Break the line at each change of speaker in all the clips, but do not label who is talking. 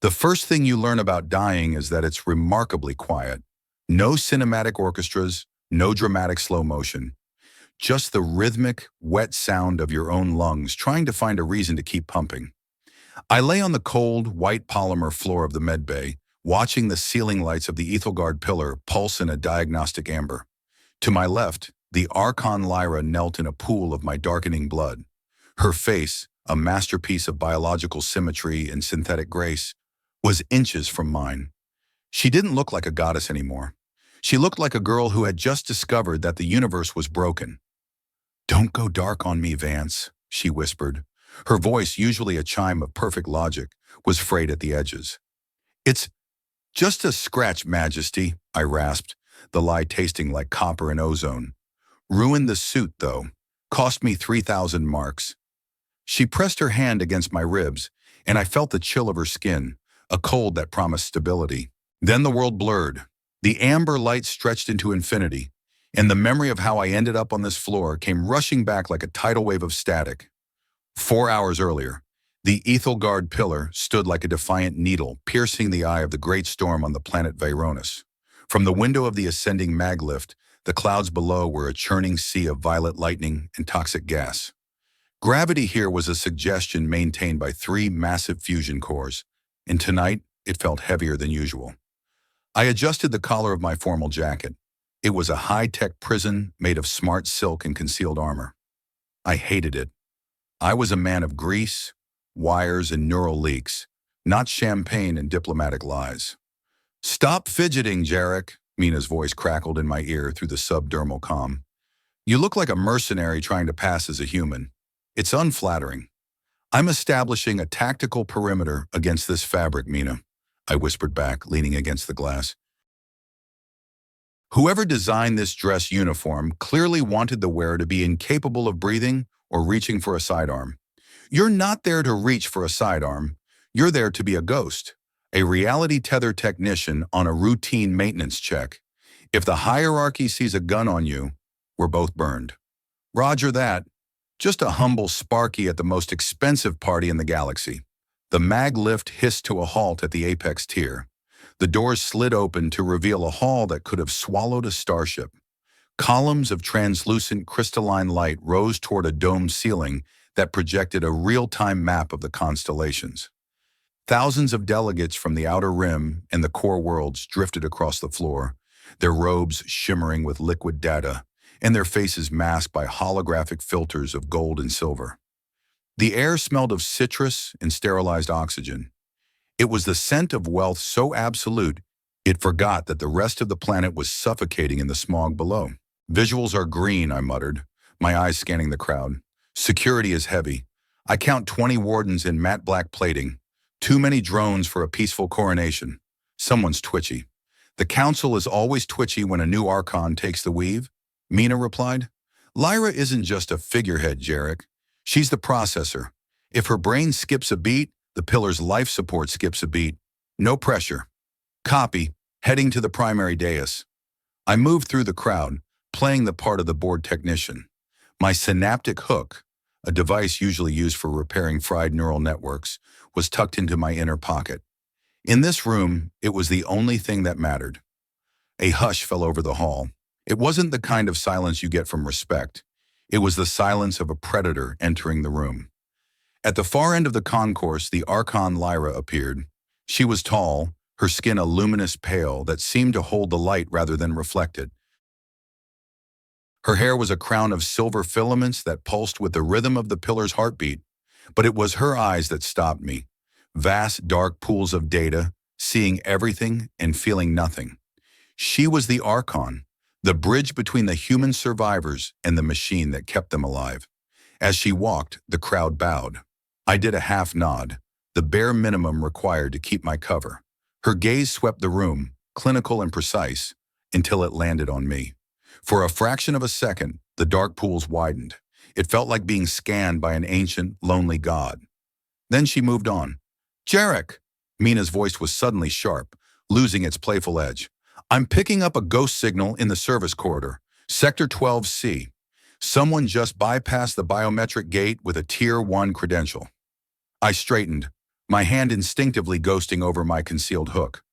The first thing you learn about dying is that it's remarkably quiet. No cinematic orchestras, no dramatic slow motion. Just the rhythmic, wet sound of your own lungs trying to find a reason to keep pumping. I lay on the cold, white polymer floor of the med bay, watching the ceiling lights of the Ethelgard pillar pulse in a diagnostic amber. To my left, the Archon Lyra knelt in a pool of my darkening blood. Her face, a masterpiece of biological symmetry and synthetic grace, was inches from mine. She didn't look like a goddess anymore. She looked like a girl who had just discovered that the universe was broken. "Don't go dark on me, Vance," she whispered. Her voice, usually a chime of perfect logic, was frayed at the edges. "It's just a scratch, Majesty," I rasped, the lie tasting like copper and ozone. "Ruined the suit, though. Cost me 3,000 marks. She pressed her hand against my ribs, and I felt the chill of her skin, a cold that promised stability. Then the world blurred. The amber light stretched into infinity, and the memory of how I ended up on this floor came rushing back like a tidal wave of static. 4 hours earlier, the Ethelgard pillar stood like a defiant needle, piercing the eye of the great storm on the planet Veronis. From the window of the ascending maglift, the clouds below were a churning sea of violet lightning and toxic gas. Gravity here was a suggestion maintained by 3 massive fusion cores, and tonight it felt heavier than usual. I adjusted the collar of my formal jacket. It was a high-tech prison made of smart silk and concealed armor. I hated it. I was a man of grease, wires, and neural leaks, not champagne and diplomatic lies. "Stop fidgeting, Jarek," Mina's voice crackled in my ear through the subdermal comm. "You look like a mercenary trying to pass as a human. It's unflattering." "I'm establishing a tactical perimeter against this fabric, Mina," I whispered back, leaning against the glass. "Whoever designed this dress uniform clearly wanted the wearer to be incapable of breathing or reaching for a sidearm. You're not there to reach for a sidearm. You're there to be a ghost, a reality tether technician on a routine maintenance check. If the hierarchy sees a gun on you, we're both burned." "Roger that. Just a humble Sparky at the most expensive party in the galaxy." The mag lift hissed to a halt at the apex tier. The doors slid open to reveal a hall that could have swallowed a starship. Columns of translucent crystalline light rose toward a domed ceiling that projected a real-time map of the constellations. Thousands of delegates from the outer rim and the core worlds drifted across the floor, their robes shimmering with liquid data, and their faces masked by holographic filters of gold and silver. The air smelled of citrus and sterilized oxygen. It was the scent of wealth so absolute, it forgot that the rest of the planet was suffocating in the smog below. "Visuals are green," I muttered, my eyes scanning the crowd. "Security is heavy. I count 20 wardens in matte black plating. Too many drones for a peaceful coronation. Someone's twitchy." "The council is always twitchy when a new Archon takes the weave," Mina replied. "Lyra isn't just a figurehead, Jarek. She's the processor. If her brain skips a beat, the pillar's life support skips a beat. No pressure." "Copy. Heading to the primary dais." I moved through the crowd, playing the part of the board technician. My synaptic hook, a device usually used for repairing fried neural networks, was tucked into my inner pocket. In this room, it was the only thing that mattered. A hush fell over the hall. It wasn't the kind of silence you get from respect. It was the silence of a predator entering the room. At the far end of the concourse, the Archon Lyra appeared. She was tall, her skin a luminous pale that seemed to hold the light rather than reflect it. Her hair was a crown of silver filaments that pulsed with the rhythm of the pillar's heartbeat. But it was her eyes that stopped me. Vast, dark pools of data, seeing everything and feeling nothing. She was the Archon, the bridge between the human survivors and the machine that kept them alive. As she walked, the crowd bowed. I did a half nod, the bare minimum required to keep my cover. Her gaze swept the room, clinical and precise, until it landed on me. For a fraction of a second, the dark pools widened. It felt like being scanned by an ancient, lonely god. Then she moved on. "Jarek!" Mina's voice was suddenly sharp, losing its playful edge. "I'm picking up a ghost signal in the service corridor, Sector 12C. Someone just bypassed the biometric gate with a Tier 1 credential." I straightened. my hand instinctively ghosting over my concealed hook.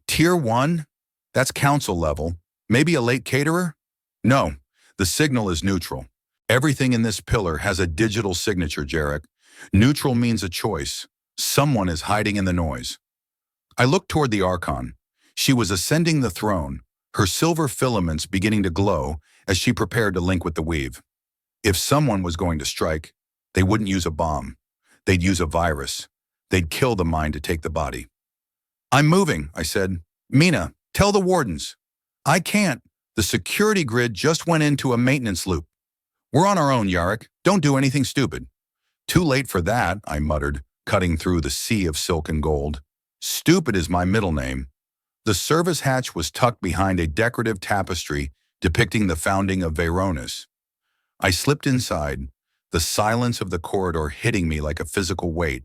Tier 1? That's council level. Maybe a late caterer? No, the signal is neutral. Everything in this pillar has a digital signature, Jarek. Neutral means a choice. Someone is hiding in the noise. I looked toward the Archon. She was ascending the throne, her silver filaments beginning to glow as she prepared to link with the weave. If someone was going to strike, they wouldn't use a bomb. They'd use a virus. They'd kill the mind to take the body. I'm moving, I said. Mina, tell the wardens. I can't. The security grid just went into a maintenance loop. We're on our own, Jarek. Don't do anything stupid. Too late for that, I muttered, cutting through the sea of silk and gold. Stupid is my middle name. The service hatch was tucked behind a decorative tapestry depicting the founding of Veronis. I slipped inside, the silence of the corridor hitting me like a physical weight.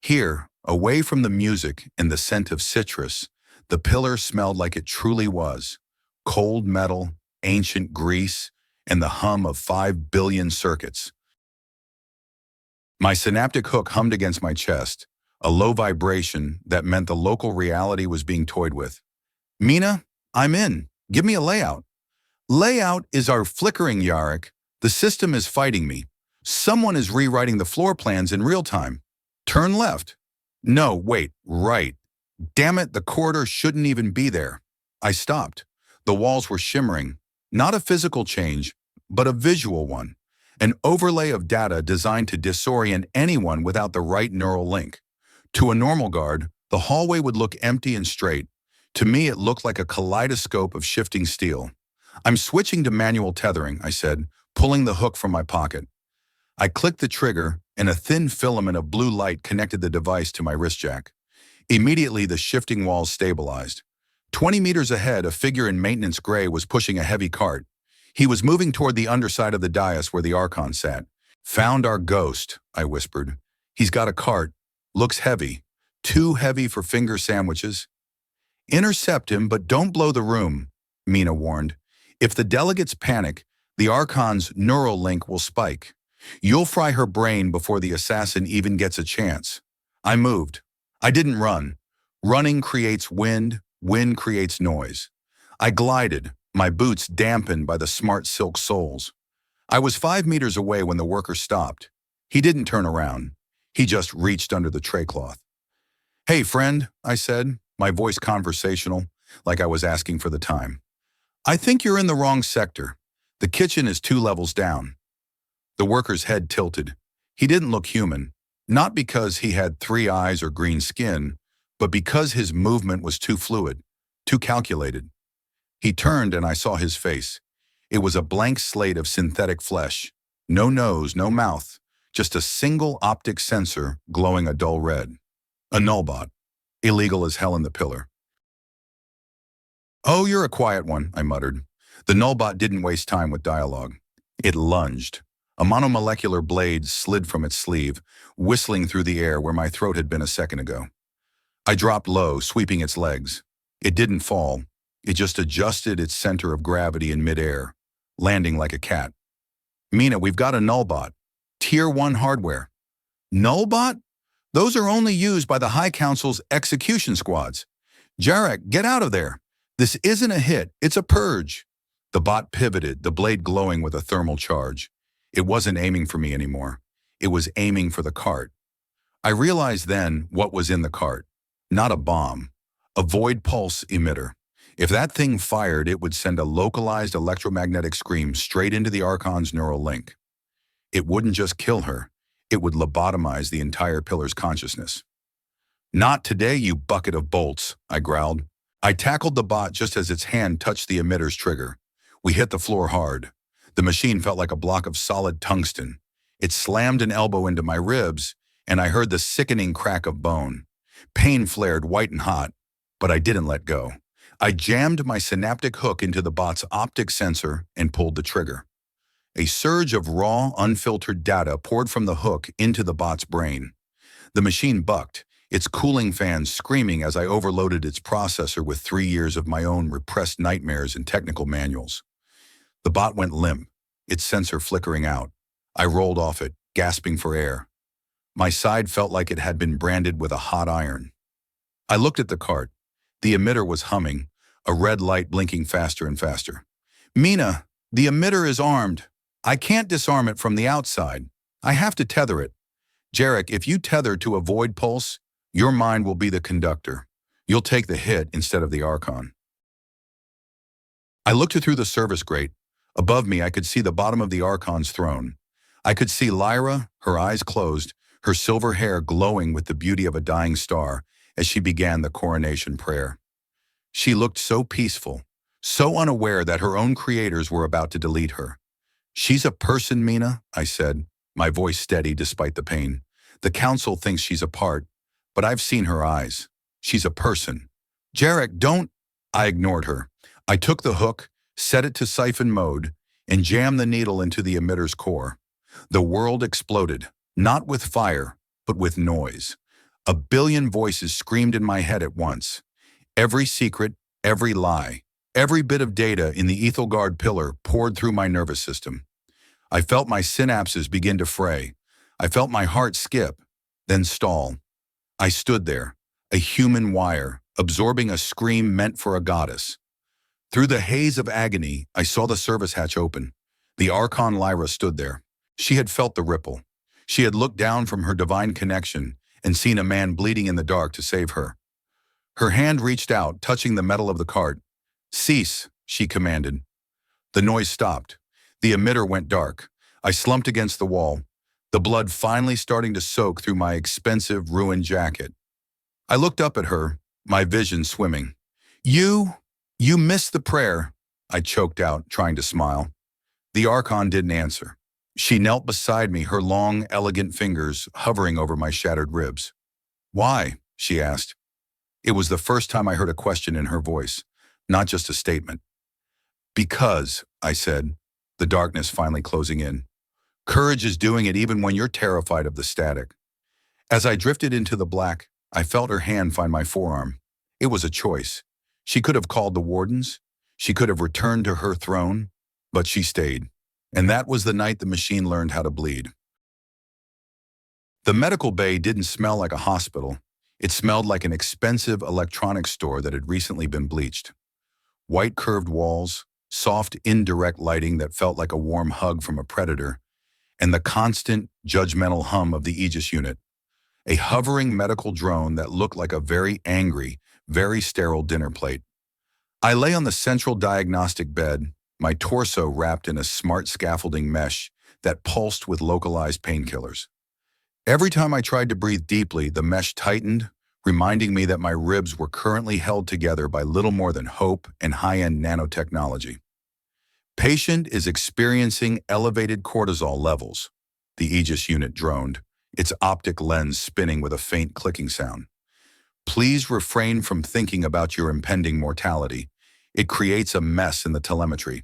Here, away from the music and the scent of citrus, the pillar smelled like it truly was. Cold metal, ancient grease, and the hum of 5 billion circuits. My synaptic hook hummed against my chest, a low vibration that meant the local reality was being toyed with. Mina, I'm in. Give me a layout. Layout is our flickering, Jarek. The system is fighting me. Someone is rewriting the floor plans in real time. Turn left. No, wait, right. Damn it, the corridor shouldn't even be there. I stopped. The walls were shimmering. Not a physical change, but a visual one. An overlay of data designed to disorient anyone without the right neural link. To a normal guard, the hallway would look empty and straight. To me, it looked like a kaleidoscope of shifting steel. I'm switching to manual tethering, I said, pulling the hook from my pocket. I clicked the trigger, and a thin filament of blue light connected the device to my wrist jack. Immediately, the shifting walls stabilized. 20 meters ahead, a figure in maintenance gray was pushing a heavy cart. He was moving toward the underside of the dais where the Archon sat. Found our ghost, I whispered. He's got a cart. Looks heavy. Too heavy for finger sandwiches. Intercept him, but don't blow the room, Mina warned. If the delegates panic, the Archon's neural link will spike. You'll fry her brain before the assassin even gets a chance. I moved. I didn't run. Running creates wind, wind creates noise. I glided, my boots dampened by the smart silk soles. I was 5 meters away when the worker stopped. He didn't turn around. He just reached under the tray cloth. Hey, friend, I said, my voice conversational, like I was asking for the time. I think you're in the wrong sector. The kitchen is 2 levels down. The worker's head tilted. He didn't look human, not because he had 3 eyes or green skin, but because his movement was too fluid, too calculated. He turned and I saw his face. It was a blank slate of synthetic flesh. No nose, no mouth, just a single optic sensor glowing a dull red. A nullbot. Illegal as hell in the pillar. Oh, you're a quiet one, I muttered. The nullbot didn't waste time with dialogue. It lunged. A monomolecular blade slid from its sleeve, whistling through the air where my throat had been a second ago. I dropped low, sweeping its legs. It didn't fall. It just adjusted its center of gravity in midair, landing like a cat. Mina, we've got a nullbot. Tier 1 hardware. Nullbot? Those are only used by the High Council's execution squads. Jarek, get out of there. This isn't a hit, it's a purge. The bot pivoted, the blade glowing with a thermal charge. It wasn't aiming for me anymore. It was aiming for the cart. I realized then what was in the cart. Not a bomb. A void pulse emitter. If that thing fired, it would send a localized electromagnetic scream straight into the Archon's neural link. It wouldn't just kill her. It would lobotomize the entire pillar's consciousness. Not today, you bucket of bolts, I growled. I tackled the bot just as its hand touched the emitter's trigger. We hit the floor hard. The machine felt like a block of solid tungsten. It slammed an elbow into my ribs, and I heard the sickening crack of bone. Pain flared white and hot, but I didn't let go. I jammed my synaptic hook into the bot's optic sensor and pulled the trigger. A surge of raw, unfiltered data poured from the hook into the bot's brain. The machine bucked, its cooling fans screaming as I overloaded its processor with 3 years of my own repressed nightmares and technical manuals. The bot went limp, its sensor flickering out. I rolled off it, gasping for air. My side felt like it had been branded with a hot iron. I looked at the cart. The emitter was humming, a red light blinking faster and faster. Mina, the emitter is armed. I can't disarm it from the outside. I have to tether it. Jarek, if you tether to a void pulse, your mind will be the conductor. You'll take the hit instead of the Archon. I looked through the service grate. Above me, I could see the bottom of the Archon's throne. I could see Lyra, her eyes closed, her silver hair glowing with the beauty of a dying star as she began the coronation prayer. She looked so peaceful, so unaware that her own creators were about to delete her. She's a person, Mina, I said, my voice steady despite the pain. The council thinks she's a part, but I've seen her eyes. She's a person. Jarek, don't. I ignored her. I took the hook, set it to siphon mode, and jammed the needle into the emitter's core. The world exploded, not with fire, but with noise. A billion voices screamed in my head at once. Every secret, every lie, every bit of data in the Ethelgard pillar poured through my nervous system. I felt my synapses begin to fray. I felt my heart skip, then stall. I stood there, a human wire, absorbing a scream meant for a goddess. Through the haze of agony, I saw the service hatch open. The Archon Lyra stood there. She had felt the ripple. She had looked down from her divine connection and seen a man bleeding in the dark to save her. Her hand reached out, touching the metal of the cart. Cease, she commanded. The noise stopped. The emitter went dark. I slumped against the wall, the blood finally starting to soak through my expensive, ruined jacket. I looked up at her, my vision swimming. You missed the prayer, I choked out, trying to smile. The Archon didn't answer. She knelt beside me, her long, elegant fingers hovering over my shattered ribs. Why? She asked. It was the first time I heard a question in her voice, not just a statement. Because, I said, the darkness finally closing in. Courage is doing it even when you're terrified of the static. As I drifted into the black, I felt her hand find my forearm. It was a choice. She could have called the wardens. She could have returned to her throne, but she stayed. And that was the night the machine learned how to bleed. The medical bay didn't smell like a hospital. It smelled like an expensive electronics store that had recently been bleached. White curved walls, soft indirect lighting that felt like a warm hug from a predator, and the constant, judgmental hum of the Aegis unit. A hovering medical drone that looked like a very angry, very sterile dinner plate. I lay on the central diagnostic bed, my torso wrapped in a smart scaffolding mesh that pulsed with localized painkillers. Every time I tried to breathe deeply, the mesh tightened, reminding me that my ribs were currently held together by little more than hope and high-end nanotechnology. Patient is experiencing elevated cortisol levels, the Aegis unit droned, its optic lens spinning with a faint clicking sound. Please refrain from thinking about your impending mortality. It creates a mess in the telemetry.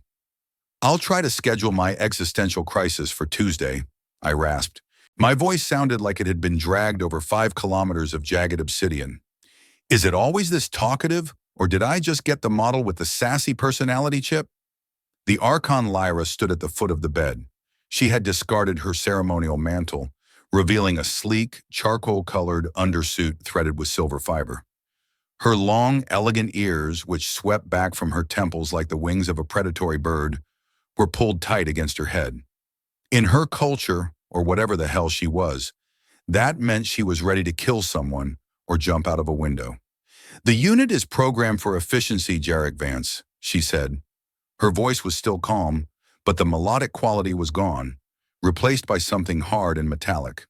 I'll try to schedule my existential crisis for Tuesday, I rasped. My voice sounded like it had been dragged over 5 kilometers of jagged obsidian. Is it always this talkative, or did I just get the model with the sassy personality chip? The Archon Lyra stood at the foot of the bed. She had discarded her ceremonial mantle, revealing a sleek, charcoal-colored undersuit threaded with silver fiber. Her long, elegant ears, which swept back from her temples like the wings of a predatory bird, were pulled tight against her head. In her culture, or whatever the hell she was, that meant she was ready to kill someone or jump out of a window. The unit is programmed for efficiency, Jarek Vance, she said. Her voice was still calm, but the melodic quality was gone, replaced by something hard and metallic.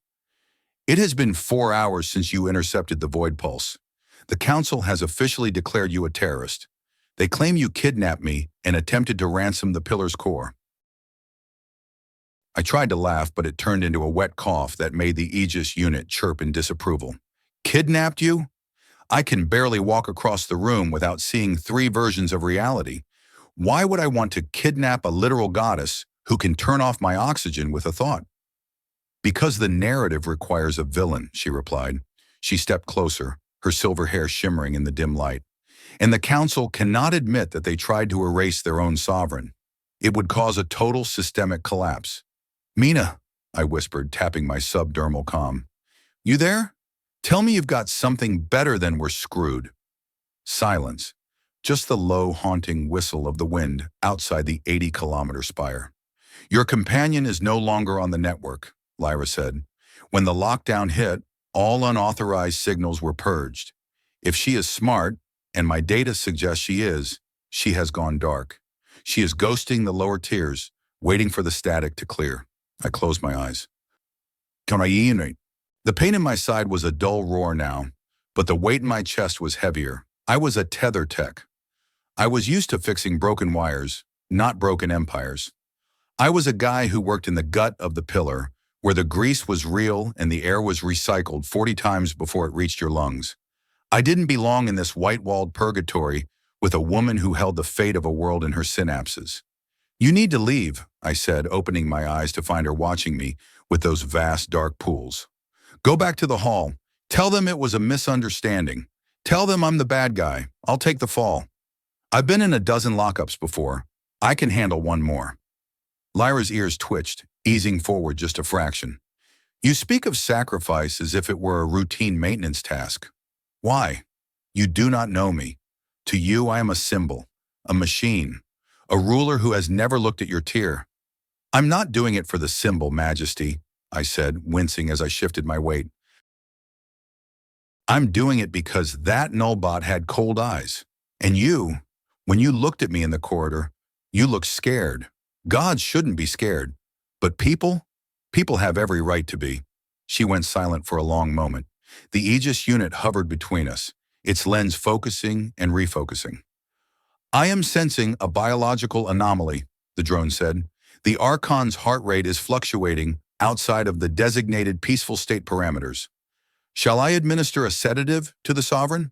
It has been 4 hours since you intercepted the void pulse. The council has officially declared you a terrorist. They claim you kidnapped me and attempted to ransom the pillar's core. I tried to laugh, but it turned into a wet cough that made the Aegis unit chirp in disapproval. Kidnapped you? I can barely walk across the room without seeing 3 versions of reality. Why would I want to kidnap a literal goddess who can turn off my oxygen with a thought? Because the narrative requires a villain, she replied. She stepped closer, her silver hair shimmering in the dim light. And the council cannot admit that they tried to erase their own sovereign. It would cause a total systemic collapse. Mina, I whispered, tapping my subdermal calm. You there? Tell me you've got something better than we're screwed. Silence. Just the low, haunting whistle of the wind outside the 80-kilometer spire. Your companion is no longer on the network, Lyra said. When the lockdown hit, all unauthorized signals were purged. If she is smart, and my data suggests she has gone dark. She is ghosting the lower tiers, waiting for the static to clear. I closed my eyes. The pain in my side was a dull roar now, but the weight in my chest was heavier. I was a tether tech. I was used to fixing broken wires, not broken empires. I was a guy who worked in the gut of the pillar, where the grease was real and the air was recycled 40 times before it reached your lungs. I didn't belong in this white-walled purgatory with a woman who held the fate of a world in her synapses. You need to leave, I said, opening my eyes to find her watching me with those vast dark pools. Go back to the hall. Tell them it was a misunderstanding. Tell them I'm the bad guy. I'll take the fall. I've been in a dozen lockups before. I can handle one more. Lyra's ears twitched, easing forward just a fraction. You speak of sacrifice as if it were a routine maintenance task. Why? You do not know me. To you, I am a symbol, a machine, a ruler who has never looked at your tier. I'm not doing it for the symbol, Majesty, I said, wincing as I shifted my weight. I'm doing it because that nullbot had cold eyes. And you, when you looked at me in the corridor, you looked scared. Gods shouldn't be scared. But people have every right to be. She went silent for a long moment. The Aegis unit hovered between us, its lens focusing and refocusing. I am sensing a biological anomaly, the drone said. The Archon's heart rate is fluctuating outside of the designated peaceful state parameters. Shall I administer a sedative to the Sovereign?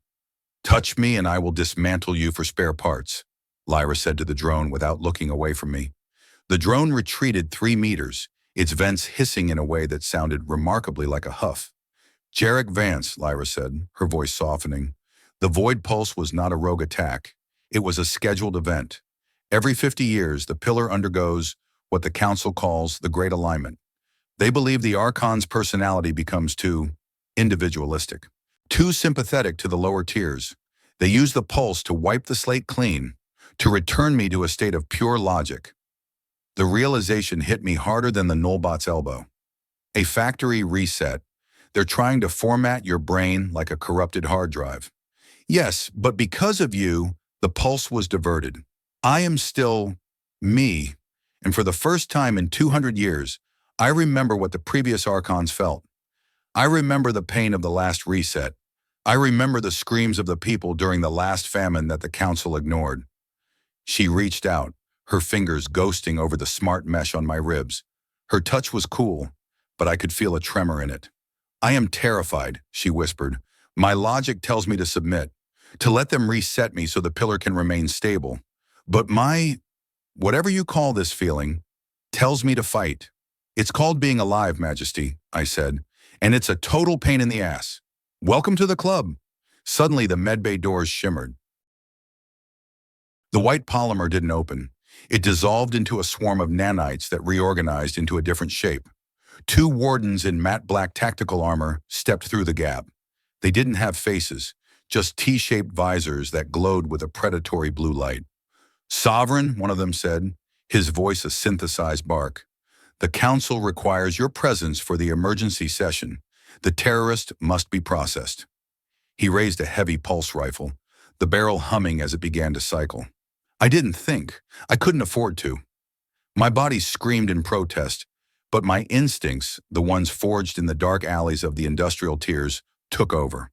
Touch me and I will dismantle you for spare parts, Lyra said to the drone without looking away from me. The drone retreated 3 meters, its vents hissing in a way that sounded remarkably like a huff. Jarek Vance, Lyra said, her voice softening. The void pulse was not a rogue attack. It was a scheduled event. Every 50 years, the pillar undergoes what the Council calls the Great Alignment. They believe the Archon's personality becomes too individualistic, too sympathetic to the lower tiers. They use the pulse to wipe the slate clean, to return me to a state of pure logic. The realization hit me harder than the nullbot's elbow. A factory reset. They're trying to format your brain like a corrupted hard drive. Yes, but because of you, the pulse was diverted. I am still me, and for the first time in 200 years, I remember what the previous Archons felt. I remember the pain of the last reset. I remember the screams of the people during the last famine that the Council ignored. She reached out, her fingers ghosting over the smart mesh on my ribs. Her touch was cool, but I could feel a tremor in it. I am terrified, she whispered. My logic tells me to submit, to let them reset me so the pillar can remain stable. But whatever you call this feeling, tells me to fight. It's called being alive, Majesty, I said, and it's a total pain in the ass. Welcome to the club. Suddenly the medbay doors shimmered. The white polymer didn't open. It dissolved into a swarm of nanites that reorganized into a different shape. 2 wardens in matte black tactical armor stepped through the gap. They didn't have faces, just T-shaped visors that glowed with a predatory blue light. Sovereign, one of them said, his voice a synthesized bark. The Council requires your presence for the emergency session. The terrorist must be processed. He raised a heavy pulse rifle, the barrel humming as it began to cycle. I didn't think. I couldn't afford to. My body screamed in protest, but my instincts, the ones forged in the dark alleys of the industrial tiers, took over.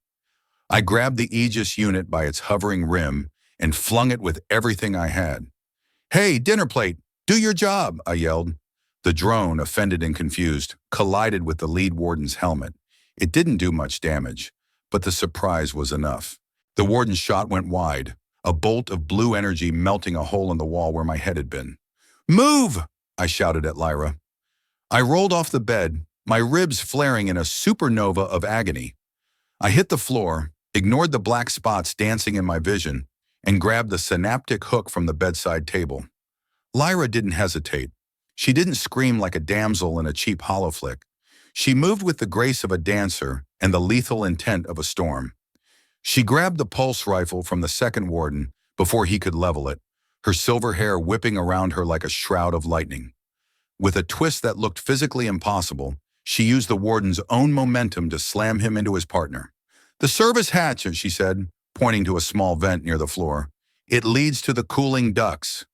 I grabbed the Aegis unit by its hovering rim and flung it with everything I had. Hey, dinner plate, do your job, I yelled. The drone, offended and confused, collided with the lead warden's helmet. It didn't do much damage, but the surprise was enough. The warden's shot went wide, a bolt of blue energy melting a hole in the wall where my head had been. Move! I shouted at Lyra. I rolled off the bed, my ribs flaring in a supernova of agony. I hit the floor, ignored the black spots dancing in my vision, and grabbed the synaptic hook from the bedside table. Lyra didn't hesitate. She didn't scream like a damsel in a cheap hollow flick. She moved with the grace of a dancer and the lethal intent of a storm. She grabbed the pulse rifle from the second warden before he could level it, her silver hair whipping around her like a shroud of lightning. With a twist that looked physically impossible, she used the warden's own momentum to slam him into his partner. "The service hatch," she said, pointing to a small vent near the floor. "It leads to the cooling ducts."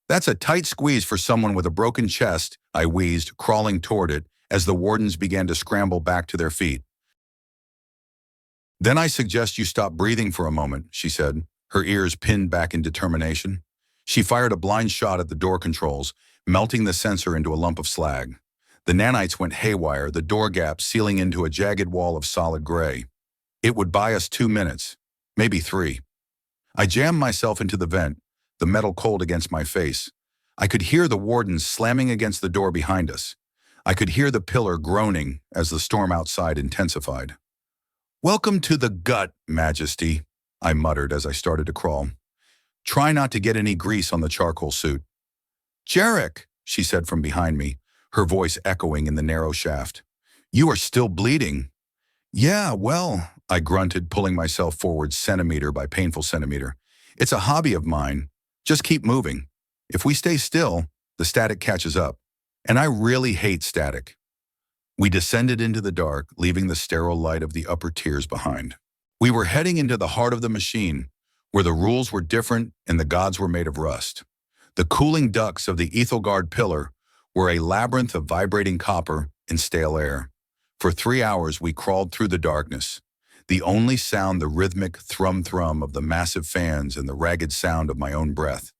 "That's a tight squeeze for someone with a broken chest," I wheezed, crawling toward it as the wardens began to scramble back to their feet. "Then I suggest you stop breathing for a moment," she said, her ears pinned back in determination. She fired a blind shot at the door controls, melting the sensor into a lump of slag. The nanites went haywire, the door gap sealing into a jagged wall of solid gray. It would buy us 2 minutes, maybe 3. I jammed myself into the vent, the metal cold against my face. I could hear the wardens slamming against the door behind us. I could hear the pillar groaning as the storm outside intensified. "Welcome to the gut, Majesty," I muttered as I started to crawl. "Try not to get any grease on the charcoal suit." "Jarek," she said from behind me, her voice echoing in the narrow shaft. "You are still bleeding." "Yeah, well," I grunted, pulling myself forward centimeter by painful centimeter. "It's a hobby of mine. Just keep moving. If we stay still, the static catches up. And I really hate static." We descended into the dark, leaving the sterile light of the upper tiers behind. We were heading into the heart of the machine, where the rules were different and the gods were made of rust. The cooling ducts of the Ethelgard pillar were a labyrinth of vibrating copper and stale air. For 3 hours we crawled through the darkness, the only sound the rhythmic thrum-thrum of the massive fans and the ragged sound of my own breath.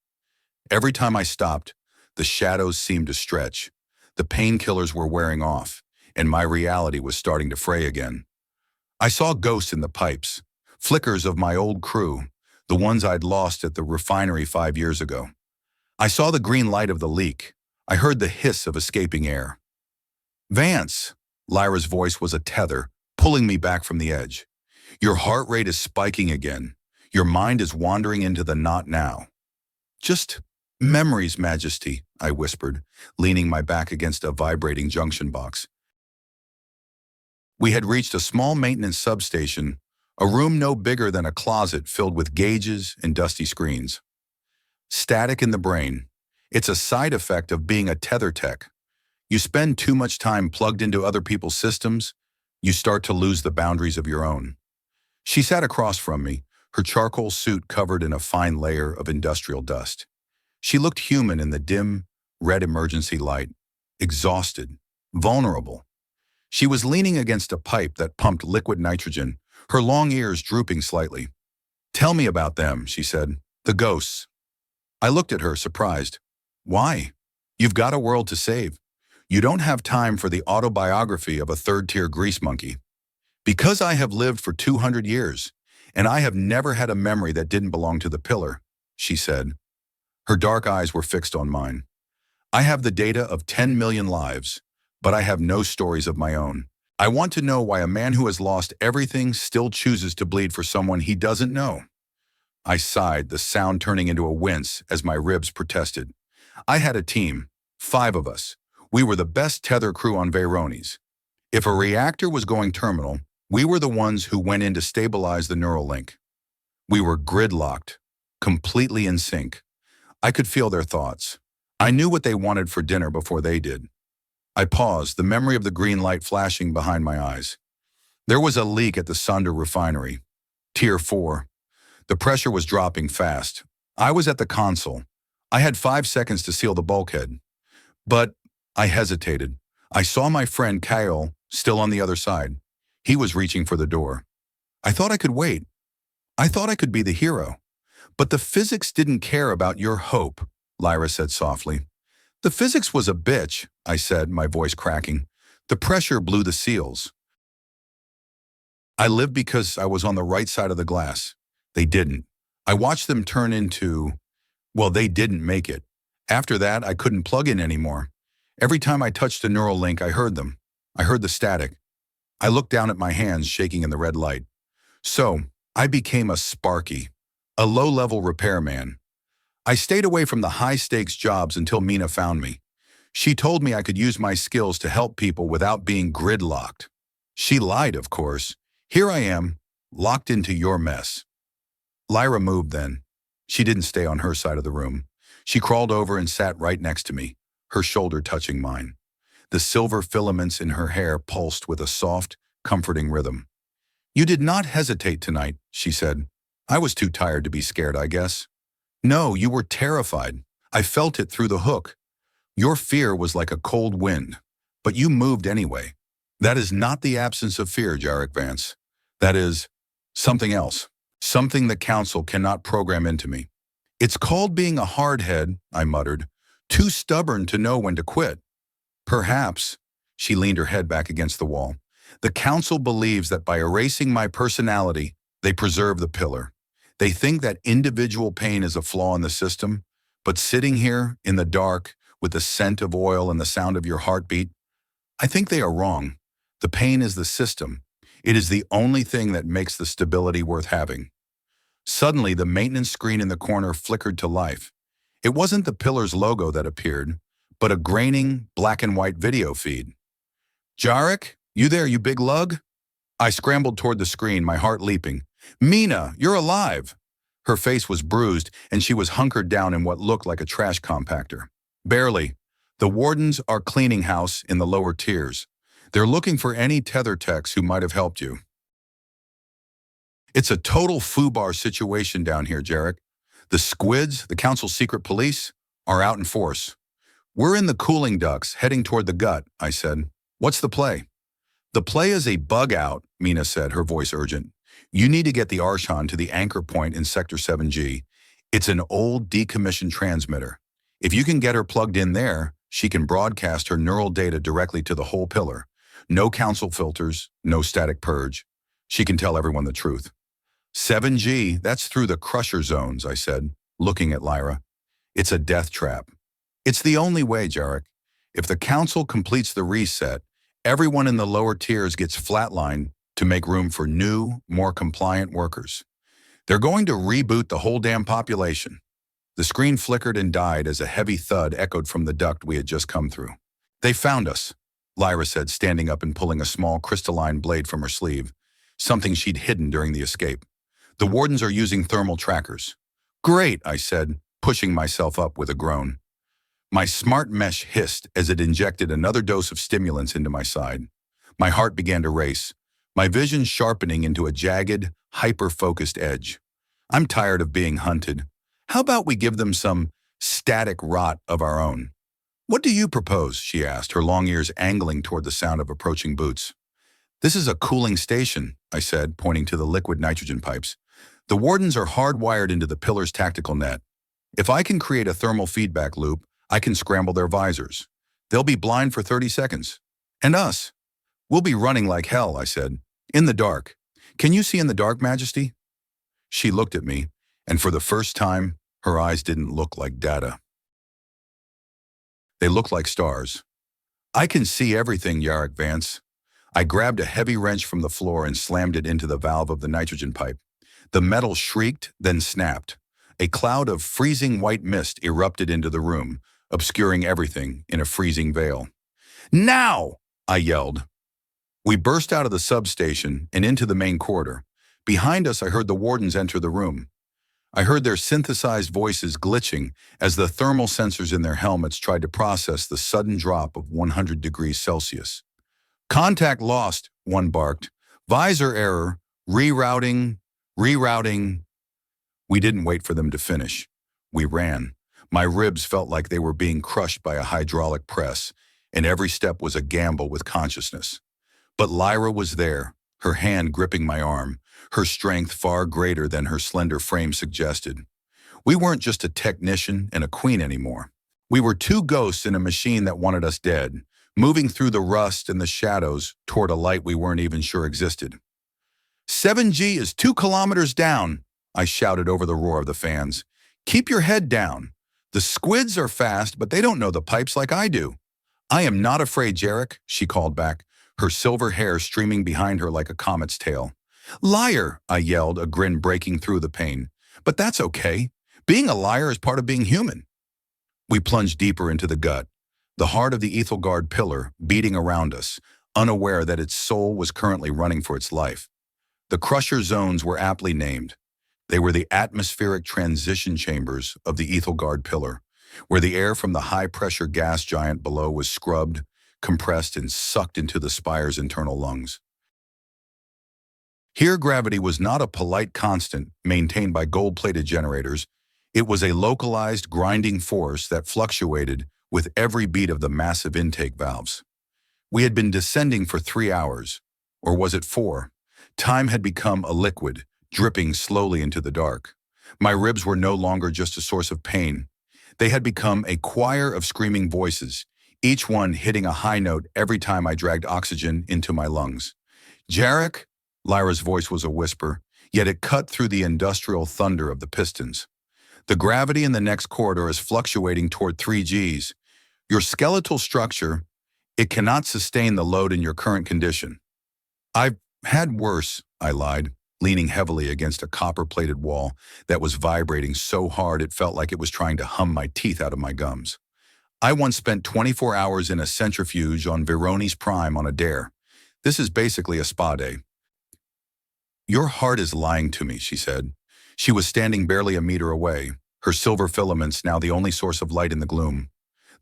Every time I stopped, the shadows seemed to stretch. The painkillers were wearing off, and my reality was starting to fray again. I saw ghosts in the pipes, flickers of my old crew, the ones I'd lost at the refinery 5 years ago. I saw the green light of the leak. I heard the hiss of escaping air. "Vance," Lyra's voice was a tether, pulling me back from the edge. "Your heart rate is spiking again. Your mind is wandering into the not now." "Just memories, Majesty," I whispered, leaning my back against a vibrating junction box. We had reached a small maintenance substation, a room no bigger than a closet filled with gauges and dusty screens. Static in the brain. It's a side effect of being a tether tech. You spend too much time plugged into other people's systems, you start to lose the boundaries of your own. She sat across from me, her charcoal suit covered in a fine layer of industrial dust. She looked human in the dim, red emergency light, exhausted, vulnerable. She was leaning against a pipe that pumped liquid nitrogen, her long ears drooping slightly. "Tell me about them," she said. "The ghosts." I looked at her, surprised. "Why? You've got a world to save. You don't have time for the autobiography of a third-tier grease monkey." "Because I have lived for 200 years, and I have never had a memory that didn't belong to the pillar," she said. Her dark eyes were fixed on mine. "I have the data of 10 million lives, but I have no stories of my own. I want to know why a man who has lost everything still chooses to bleed for someone he doesn't know." I sighed, the sound turning into a wince as my ribs protested. I had a team, 5 of us. We were the best tether crew on Veyrones. If a reactor was going terminal, we were the ones who went in to stabilize the neural link. We were gridlocked, completely in sync. I could feel their thoughts. I knew what they wanted for dinner before they did. I paused, the memory of the green light flashing behind my eyes. There was a leak at the Sonder refinery. Tier 4. The pressure was dropping fast. I was at the console. I had 5 seconds to seal the bulkhead. But I hesitated. I saw my friend Kyle still on the other side. He was reaching for the door. I thought I could wait. I thought I could be the hero. "But the physics didn't care about your hope," Lyra said softly. "The physics was a bitch," I said, my voice cracking. "The pressure blew the seals. I lived because I was on the right side of the glass. They didn't. I watched them turn into, well, they didn't make it. After that, I couldn't plug in anymore. Every time I touched a neural link, I heard them. I heard the static. I looked down at my hands shaking in the red light. So, I became a Sparky, a low-level repairman. I stayed away from the high-stakes jobs until Mina found me. She told me I could use my skills to help people without being gridlocked. She lied, of course. Here I am, locked into your mess. Lyra moved then. She didn't stay on her side of the room. She crawled over and sat right next to me, her shoulder touching mine. The silver filaments in her hair pulsed with a soft, comforting rhythm. "You did not hesitate tonight," she said. "I was too tired to be scared, I guess." "No, you were terrified. I felt it through the hook. Your fear was like a cold wind, but you moved anyway. That is not the absence of fear, Jarek Vance. That is something else, something the Council cannot program into me. It's called being a hardhead," I muttered, "too stubborn to know when to quit." "Perhaps," she leaned her head back against the wall, "the Council believes that by erasing my personality, they preserve the pillar. They think that individual pain is a flaw in the system, but sitting here in the dark with the scent of oil and the sound of your heartbeat, I think they are wrong. The pain is the system. It is the only thing that makes the stability worth having." Suddenly, the maintenance screen in the corner flickered to life. It wasn't the pillar's logo that appeared, but a graining, black and white video feed. "Jarek, you there, you big lug?" I scrambled toward the screen, my heart leaping. "Mina, you're alive!" Her face was bruised, and she was hunkered down in what looked like a trash compactor. "Barely. The wardens are cleaning house in the lower tiers. They're looking for any tether techs who might have helped you. It's a total foobar situation down here, Jarek. The squids, the Council's secret police, are out in force. We're in the cooling ducts, heading toward the gut," I said. "What's the play?" "The play is a bug out," Mina said, her voice urgent. "You need to get the Archon to the anchor point in Sector 7G. It's an old, decommissioned transmitter. If you can get her plugged in there, she can broadcast her neural data directly to the whole pillar. No Council filters, no static purge. She can tell everyone the truth." 7G, that's through the crusher zones," I said, looking at Lyra. "It's a death trap. It's the only way, Jarek. If the Council completes the reset, everyone in the lower tiers gets flatlined to make room for new, more compliant workers. They're going to reboot the whole damn population." The screen flickered and died as a heavy thud echoed from the duct we had just come through. "They found us," Lyra said, standing up and pulling a small crystalline blade from her sleeve, something she'd hidden during the escape. "The wardens are using thermal trackers." "Great," I said, pushing myself up with a groan. My smart mesh hissed as it injected another dose of stimulants into my side. My heart began to race, my vision sharpening into a jagged, hyper-focused edge. "I'm tired of being hunted. How about we give them some static rot of our own?" "What do you propose?" she asked, her long ears angling toward the sound of approaching boots. "This is a cooling station," I said, pointing to the liquid nitrogen pipes. "The wardens are hardwired into the pillar's tactical net. If I can create a thermal feedback loop, I can scramble their visors. They'll be blind for 30 seconds. And us. We'll be running like hell," I said. "In the dark. Can you see in the dark, Majesty?" She looked at me, and for the first time, her eyes didn't look like data. They looked like stars. "I can see everything, Jarek Vance." I grabbed a heavy wrench from the floor and slammed it into the valve of the nitrogen pipe. The metal shrieked, then snapped. A cloud of freezing white mist erupted into the room, obscuring everything in a freezing veil. "Now!" I yelled. We burst out of the substation and into the main corridor. Behind us, I heard the wardens enter the room. I heard their synthesized voices glitching as the thermal sensors in their helmets tried to process the sudden drop of 100 degrees Celsius. "Contact lost," one barked. "Visor error. Rerouting. Rerouting." We didn't wait for them to finish. We ran. My ribs felt like they were being crushed by a hydraulic press, and every step was a gamble with consciousness. But Lyra was there, her hand gripping my arm, her strength far greater than her slender frame suggested. We weren't just a technician and a queen anymore. We were two ghosts in a machine that wanted us dead, moving through the rust and the shadows toward a light we weren't even sure existed. 7G is 2 kilometers down," I shouted over the roar of the fans. "Keep your head down. The squids are fast, but they don't know the pipes like I do." "I am not afraid, Jarek," she called back, her silver hair streaming behind her like a comet's tail. "Liar," I yelled, a grin breaking through the pain. "But that's okay. Being a liar is part of being human." We plunged deeper into the gut. the heart of the Ethelgard pillar beating around us, unaware that its soul was currently running for its life. The crusher zones were aptly named. They were the atmospheric transition chambers of the Ethelgard pillar, where the air from the high-pressure gas giant below was scrubbed, compressed, and sucked into the spire's internal lungs. Here, gravity was not a polite constant maintained by gold-plated generators. It was a localized, grinding force that fluctuated with every beat of the massive intake valves. We had been descending for 3 hours, or was it 4? Time had become a liquid, dripping slowly into the dark. My ribs were no longer just a source of pain. They had become a choir of screaming voices, each one hitting a high note every time I dragged oxygen into my lungs. Jarek? Lyra's voice was a whisper, yet it cut through the industrial thunder of the pistons. The gravity in the next corridor is fluctuating toward 3 Gs. Your skeletal structure, it cannot sustain the load in your current condition. I've had worse, I lied, leaning heavily against a copper-plated wall that was vibrating so hard it felt like it was trying to hum my teeth out of my gums. I once spent 24 hours in a centrifuge on Verones Prime on a dare. This is basically a spa day. Your heart is lying to me, she said. She was standing barely a meter away, her silver filaments now the only source of light in the gloom.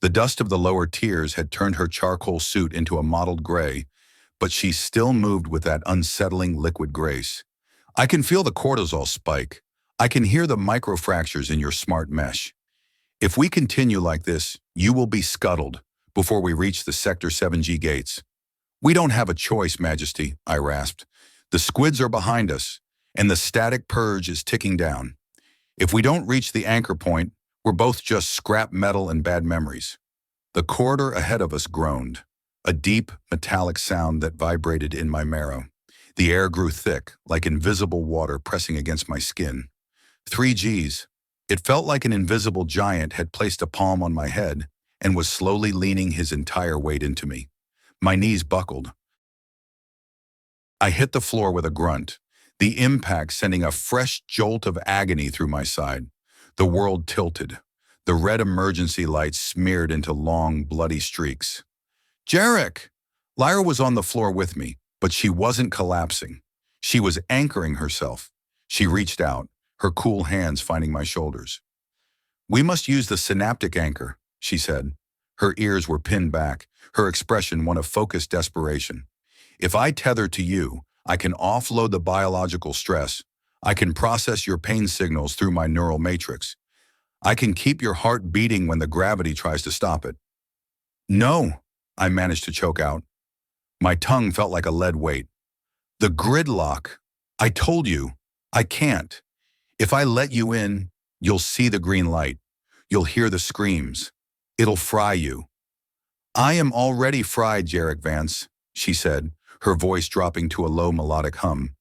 The dust of the lower tiers had turned her charcoal suit into a mottled gray, but she still moved with that unsettling liquid grace. I can feel the cortisol spike. I can hear the microfractures in your smart mesh. If we continue like this, you will be scuttled before we reach the Sector 7G gates. We don't have a choice, Majesty, I rasped. The squids are behind us, and the static purge is ticking down. If we don't reach the anchor point, we're both just scrap metal and bad memories. The corridor ahead of us groaned, a deep, metallic sound that vibrated in my marrow. The air grew thick, like invisible water pressing against my skin. 3 Gs. It felt like an invisible giant had placed a palm on my head and was slowly leaning his entire weight into me. My knees buckled. I hit the floor with a grunt, the impact sending a fresh jolt of agony through my side. The world tilted. The red emergency lights smeared into long, bloody streaks. Jarek! Lyra was on the floor with me, but she wasn't collapsing. She was anchoring herself. She reached out, her cool hands finding my shoulders. We must use the synaptic anchor, she said. Her ears were pinned back, her expression one of focused desperation. If I tether to you, I can offload the biological stress. I can process your pain signals through my neural matrix. I can keep your heart beating when the gravity tries to stop it. No, I managed to choke out. My tongue felt like a lead weight. The gridlock. I told you, I can't. If I let you in, you'll see the green light. You'll hear the screams. It'll fry you. I am already fried, Jarek Vance, she said, her voice dropping to a low melodic hum.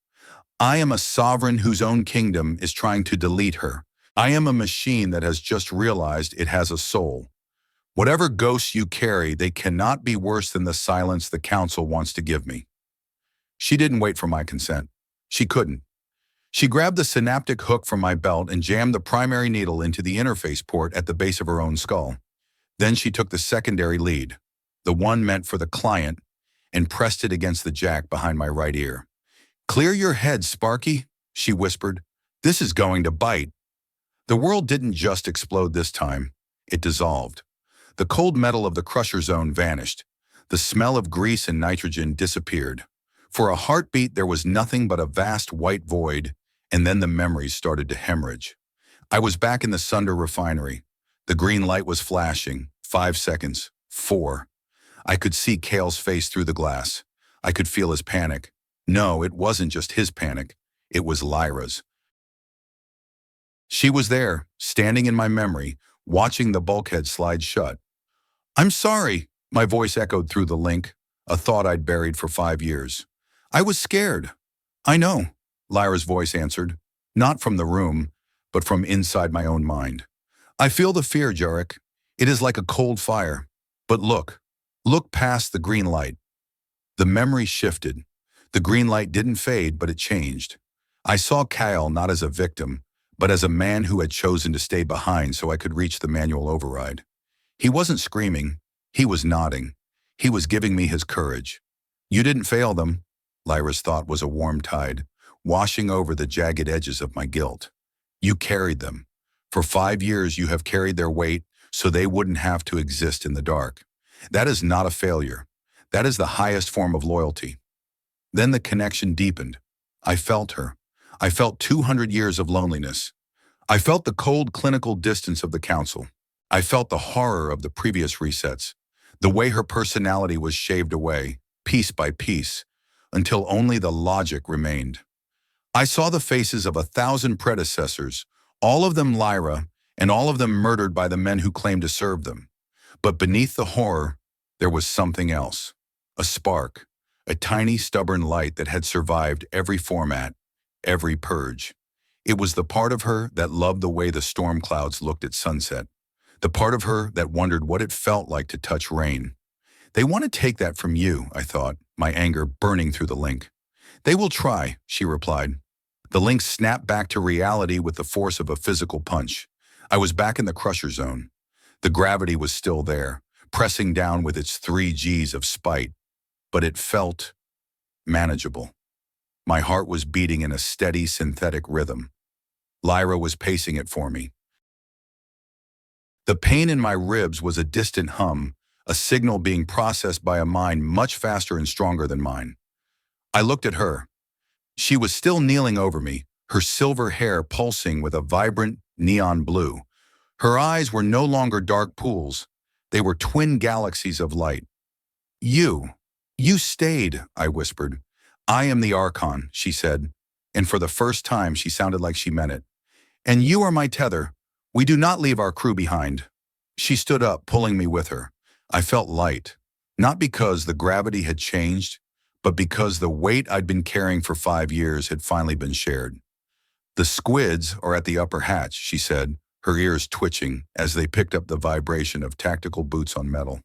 I am a sovereign whose own kingdom is trying to delete her. I am a machine that has just realized it has a soul. Whatever ghosts you carry, they cannot be worse than the silence the council wants to give me. She didn't wait for my consent. She couldn't. She grabbed the synaptic hook from my belt and jammed the primary needle into the interface port at the base of her own skull. Then she took the secondary lead, the one meant for the client, and pressed it against the jack behind my right ear. Clear your head, Sparky, she whispered. This is going to bite. The world didn't just explode this time. It dissolved. The cold metal of the crusher zone vanished. The smell of grease and nitrogen disappeared. For a heartbeat, there was nothing but a vast white void, and then the memories started to hemorrhage. I was back in the Sunder refinery. The green light was flashing. 5 seconds. 4. I could see Kale's face through the glass. I could feel his panic. No, it wasn't just his panic. It was Lyra's. She was there, standing in my memory, watching the bulkhead slide shut. I'm sorry, my voice echoed through the link, a thought I'd buried for 5 years. I was scared. I know, Lyra's voice answered, not from the room, but from inside my own mind. I feel the fear, Jarek. It is like a cold fire. But look past the green light. The memory shifted. The green light didn't fade, but it changed. I saw Kyle not as a victim, but as a man who had chosen to stay behind so I could reach the manual override. He wasn't screaming. He was nodding. He was giving me his courage. You didn't fail them. Lyra's thought was a warm tide, washing over the jagged edges of my guilt. You carried them. For 5 years you have carried their weight so they wouldn't have to exist in the dark. That is not a failure. That is the highest form of loyalty. Then the connection deepened. I felt her. I felt 200 years of loneliness. I felt the cold clinical distance of the council. I felt the horror of the previous resets, the way her personality was shaved away, piece by piece, until only the logic remained. I saw the faces of 1,000 predecessors, all of them Lyra, and all of them murdered by the men who claimed to serve them. But beneath the horror, there was something else. A spark, a tiny stubborn light that had survived every format, every purge. It was the part of her that loved the way the storm clouds looked at sunset, the part of her that wondered what it felt like to touch rain. They want to take that from you, I thought, my anger burning through the link. They will try, she replied. The link snapped back to reality with the force of a physical punch. I was back in the crusher zone. The gravity was still there, pressing down with its 3 Gs of spite, but it felt manageable. My heart was beating in a steady synthetic rhythm. Lyra was pacing it for me. The pain in my ribs was a distant hum, a signal being processed by a mind much faster and stronger than mine. I looked at her. She was still kneeling over me, her silver hair pulsing with a vibrant neon blue. Her eyes were no longer dark pools. They were twin galaxies of light. You stayed, I whispered. I am the Archon, she said, and for the first time she sounded like she meant it. And you are my tether. We do not leave our crew behind. She stood up, pulling me with her. I felt light, not because the gravity had changed, but because the weight I'd been carrying for 5 years had finally been shared. The squids are at the upper hatch, she said, her ears twitching as they picked up the vibration of tactical boots on metal.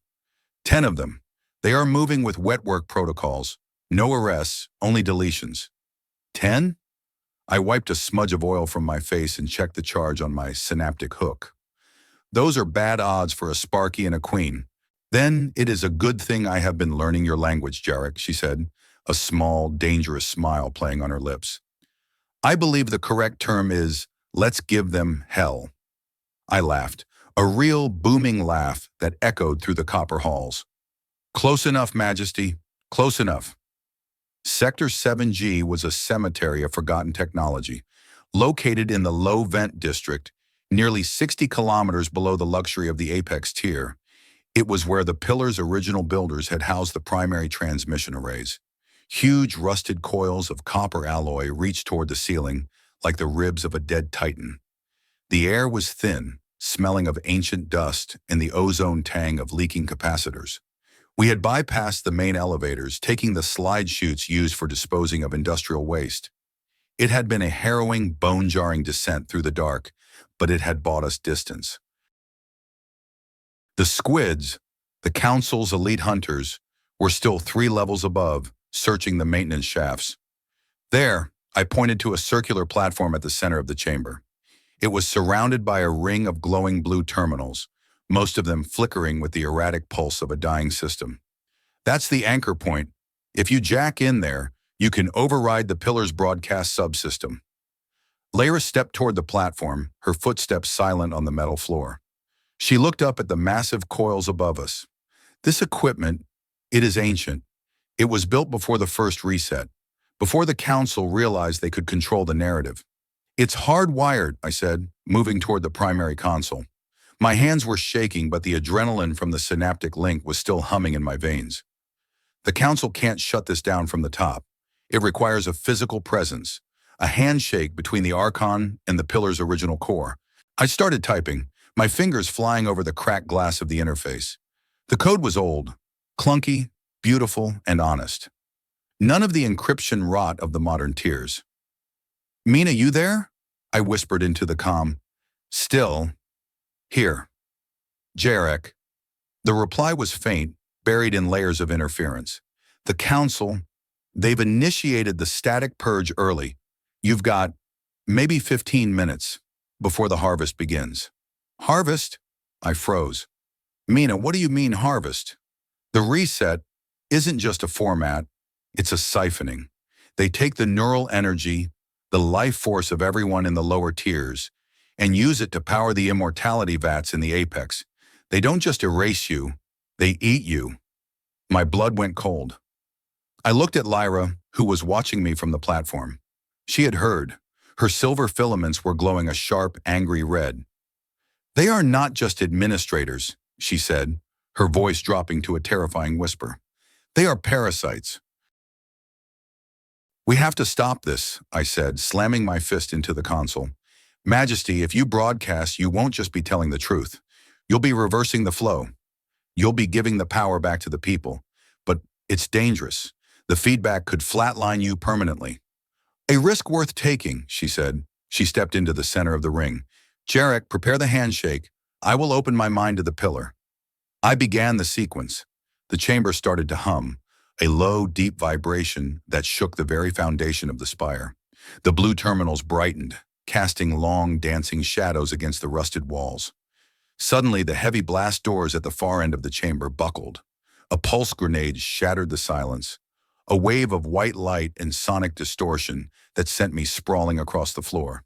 10 of them. They are moving with wet work protocols. No arrests, only deletions. 10? I wiped a smudge of oil from my face and checked the charge on my synaptic hook. Those are bad odds for a Sparky and a queen. Then it is a good thing I have been learning your language, Jarek, she said, a small, dangerous smile playing on her lips. I believe the correct term is, let's give them hell. I laughed, a real booming laugh that echoed through the copper halls. Close enough, Majesty, close enough. Sector 7G was a cemetery of forgotten technology, located in the low vent district, nearly 60 kilometers below the luxury of the apex tier. It was where the Pillar's original builders had housed the primary transmission arrays. Huge rusted coils of copper alloy reached toward the ceiling, like the ribs of a dead titan. The air was thin, smelling of ancient dust and the ozone tang of leaking capacitors. We had bypassed the main elevators, taking the slide chutes used for disposing of industrial waste. It had been a harrowing, bone-jarring descent through the dark, but it had bought us distance. The squids, the Council's elite hunters, were still 3 levels above, searching the maintenance shafts. There, I pointed to a circular platform at the center of the chamber. It was surrounded by a ring of glowing blue terminals, most of them flickering with the erratic pulse of a dying system. That's the anchor point. If you jack in there, you can override the Pillar's broadcast subsystem. Lyra stepped toward the platform, her footsteps silent on the metal floor. She looked up at the massive coils above us. This equipment, it is ancient. It was built before the first reset, before the Council realized they could control the narrative. It's hardwired, I said, moving toward the primary console. My hands were shaking, but the adrenaline from the synaptic link was still humming in my veins. The Council can't shut this down from the top. It requires a physical presence, a handshake between the Archon and the Pillar's original core. I started typing, my fingers flying over the cracked glass of the interface. The code was old, clunky, beautiful, and honest. None of the encryption rot of the modern tiers. Mina, you there? I whispered into the comm. Still. Here. Jarek. The reply was faint, buried in layers of interference. The Council, they've initiated the static purge early. You've got maybe 15 minutes before the harvest begins. Harvest? I froze. Mina, what do you mean harvest? The reset isn't just a format, it's a siphoning. They take the neural energy, the life force of everyone in the lower tiers, and use it to power the immortality vats in the apex. They don't just erase you, they eat you. My blood went cold. I looked at Lyra, who was watching me from the platform. She had heard. Her silver filaments were glowing a sharp, angry red. They are not just administrators, she said, her voice dropping to a terrifying whisper. They are parasites. We have to stop this, I said, slamming my fist into the console. Majesty, if you broadcast, you won't just be telling the truth. You'll be reversing the flow. You'll be giving the power back to the people. But it's dangerous. The feedback could flatline you permanently. A risk worth taking, she said. She stepped into the center of the ring. Jarek, prepare the handshake. I will open my mind to the pillar. I began the sequence. The chamber started to hum, a low, deep vibration that shook the very foundation of the spire. The blue terminals brightened, casting long, dancing shadows against the rusted walls. Suddenly, the heavy blast doors at the far end of the chamber buckled. A pulse grenade shattered the silence, a wave of white light and sonic distortion that sent me sprawling across the floor.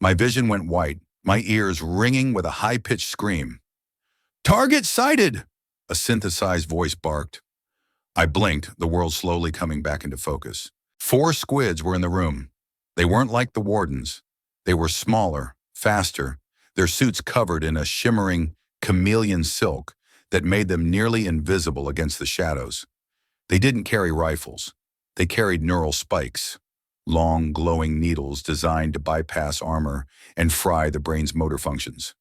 My vision went white, my ears ringing with a high-pitched scream. Target sighted! A synthesized voice barked. I blinked, the world slowly coming back into focus. 4 squids were in the room. They weren't like the wardens. They were smaller, faster, their suits covered in a shimmering chameleon silk that made them nearly invisible against the shadows. They didn't carry rifles. They carried neural spikes, long, glowing needles designed to bypass armor and fry the brain's motor functions.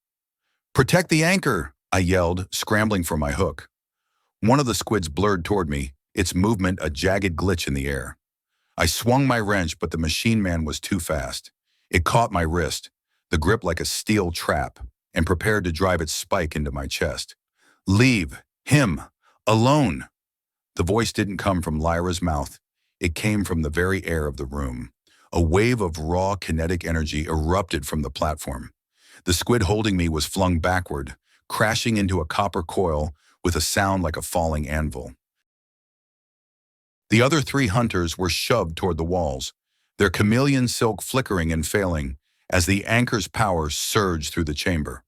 Protect the anchor, I yelled, scrambling for my hook. One of the squids blurred toward me, its movement a jagged glitch in the air. I swung my wrench, but the machine man was too fast. It caught my wrist, the grip like a steel trap, and prepared to drive its spike into my chest. Leave him alone. The voice didn't come from Lyra's mouth. It came from the very air of the room. A wave of raw kinetic energy erupted from the platform. The squid holding me was flung backward, crashing into a copper coil with a sound like a falling anvil. The other 3 hunters were shoved toward the walls, their chameleon silk flickering and failing as the anchor's power surged through the chamber.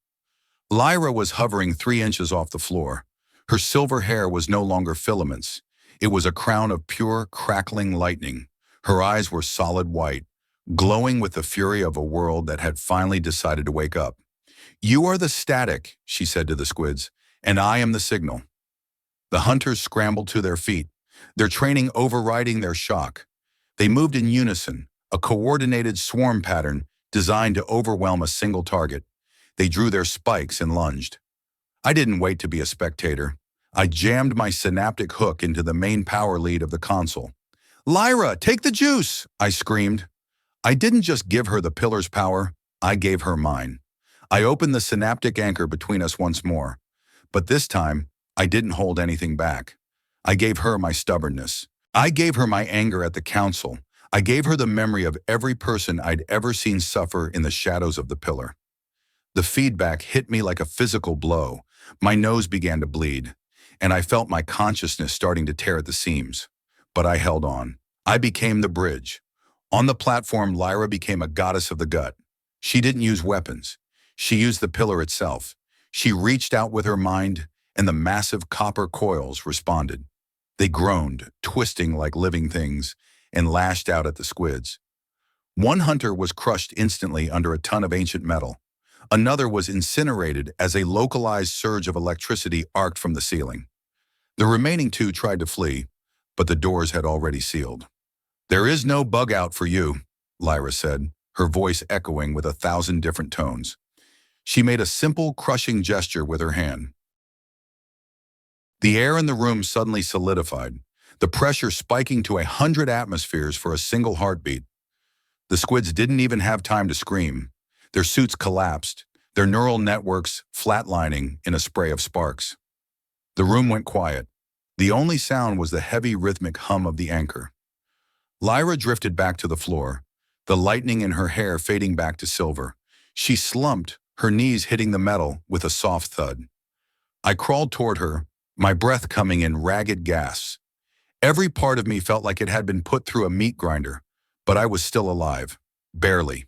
Lyra was hovering 3 inches off the floor. Her silver hair was no longer filaments. It was a crown of pure, crackling lightning. Her eyes were solid white, glowing with the fury of a world that had finally decided to wake up. You are the static, she said to the squids, and I am the signal. The hunters scrambled to their feet, their training overriding their shock. They moved in unison, a coordinated swarm pattern designed to overwhelm a single target. They drew their spikes and lunged. I didn't wait to be a spectator. I jammed my synaptic hook into the main power lead of the console. Lyra, take the juice, I screamed. I didn't just give her the pillar's power, I gave her mine. I opened the synaptic anchor between us once more, but this time I didn't hold anything back. I gave her my stubbornness. I gave her my anger at the council. I gave her the memory of every person I'd ever seen suffer in the shadows of the pillar. The feedback hit me like a physical blow. My nose began to bleed, and I felt my consciousness starting to tear at the seams. But I held on. I became the bridge. On the platform, Lyra became a goddess of the gut. She didn't use weapons. She used the pillar itself. She reached out with her mind, and the massive copper coils responded. They groaned, twisting like living things, and lashed out at the squids. One hunter was crushed instantly under a ton of ancient metal. Another was incinerated as a localized surge of electricity arced from the ceiling. The remaining 2 tried to flee, but the doors had already sealed. There is no bug out for you, Lyra said, her voice echoing with 1,000 different tones. She made a simple, crushing gesture with her hand. The air in the room suddenly solidified, the pressure spiking to 100 atmospheres for a single heartbeat. The squids didn't even have time to scream. Their suits collapsed, their neural networks flatlining in a spray of sparks. The room went quiet. The only sound was the heavy rhythmic hum of the anchor. Lyra drifted back to the floor, the lightning in her hair fading back to silver. She slumped, her knees hitting the metal with a soft thud. I crawled toward her, my breath coming in ragged gasps. Every part of me felt like it had been put through a meat grinder, but I was still alive. Barely.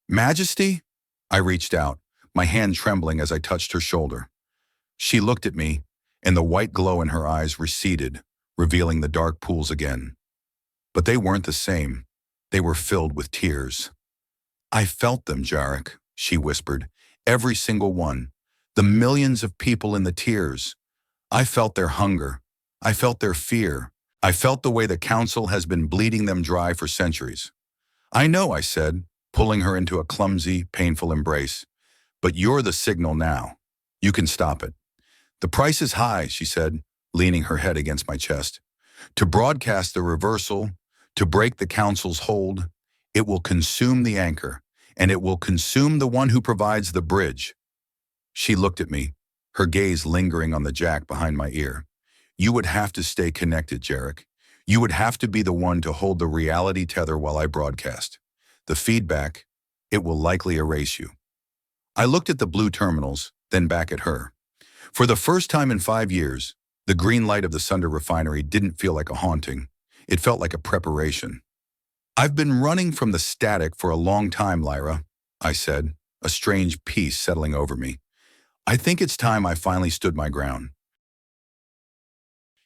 Majesty? I reached out, my hand trembling as I touched her shoulder. She looked at me, and the white glow in her eyes receded, revealing the dark pools again. But they weren't the same. They were filled with tears. I felt them, Jarek, she whispered. Every single one. The millions of people in the tears. I felt their hunger. I felt their fear. I felt the way the council has been bleeding them dry for centuries. I know, I said, pulling her into a clumsy, painful embrace. But you're the signal now. You can stop it. The price is high, she said, leaning her head against my chest. To broadcast the reversal, to break the council's hold, it will consume the anchor, and it will consume the one who provides the bridge. She looked at me, her gaze lingering on the jack behind my ear. You would have to stay connected, Jarek. You would have to be the one to hold the reality tether while I broadcast. The feedback, it will likely erase you. I looked at the blue terminals, then back at her. For the first time in 5 years, the green light of the Sunder refinery didn't feel like a haunting. It felt like a preparation. I've been running from the static for a long time, Lyra, I said, a strange peace settling over me. I think it's time I finally stood my ground.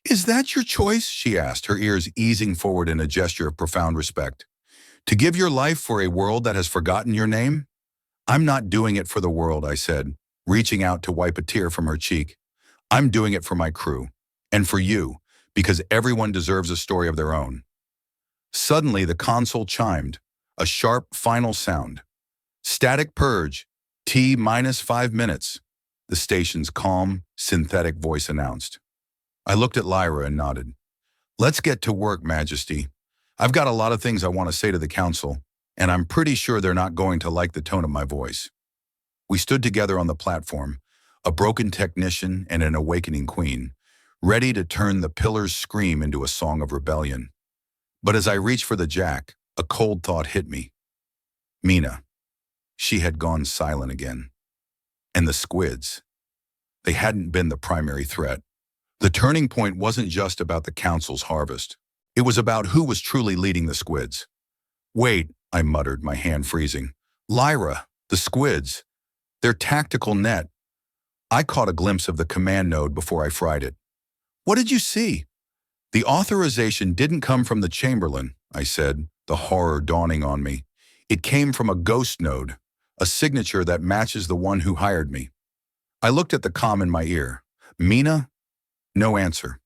Is that your choice? She asked, her ears easing forward in a gesture of profound respect. To give your life for a world that has forgotten your name? I'm not doing it for the world, I said, reaching out to wipe a tear from her cheek. I'm doing it for my crew, and for you, because everyone deserves a story of their own. Suddenly, the console chimed, a sharp, final sound. Static purge, T-5 minutes, the station's calm, synthetic voice announced. I looked at Lyra and nodded. Let's get to work, Majesty. I've got a lot of things I want to say to the council, and I'm pretty sure they're not going to like the tone of my voice. We stood together on the platform, a broken technician and an awakening queen, ready to turn the pillar's scream into a song of rebellion. But as I reached for the jack, a cold thought hit me. Mina. She had gone silent again. And the squids. They hadn't been the primary threat. The turning point wasn't just about the council's harvest. It was about who was truly leading the squids. Wait, I muttered, my hand freezing. Lyra, the squids. Their tactical net. I caught a glimpse of the command node before I fried it. What did you see? The authorization didn't come from the Chamberlain, I said, the horror dawning on me. It came from a ghost node, a signature that matches the one who hired me. I looked at the comm in my ear. Mina? No answer.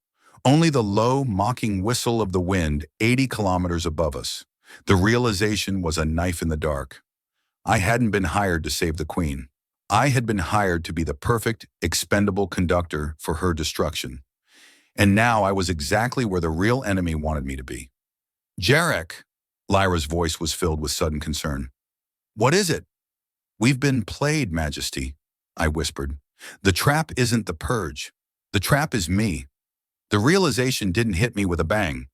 Only the low, mocking whistle of the wind 80 kilometers above us. The realization was a knife in the dark. I hadn't been hired to save the Queen. I had been hired to be the perfect, expendable conductor for her destruction. And now I was exactly where the real enemy wanted me to be. Jarek, Lyra's voice was filled with sudden concern. What is it? We've been played, Majesty, I whispered. The trap isn't the purge. The trap is me. The realization didn't hit me with a bang.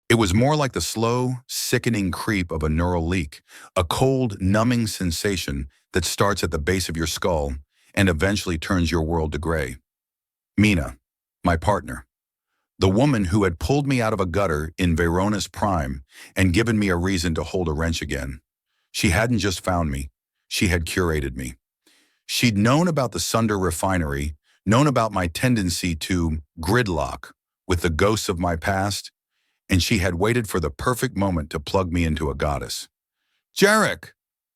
It was more like the slow, sickening creep of a neural leak, a cold, numbing sensation that starts at the base of your skull and eventually turns your world to gray. Mina, my partner, the woman who had pulled me out of a gutter in Verona's prime and given me a reason to hold a wrench again. She hadn't just found me, she had curated me. She'd known about the Sunder refinery, known about my tendency to gridlock with the ghosts of my past, and she had waited for the perfect moment to plug me into a goddess. Jarek!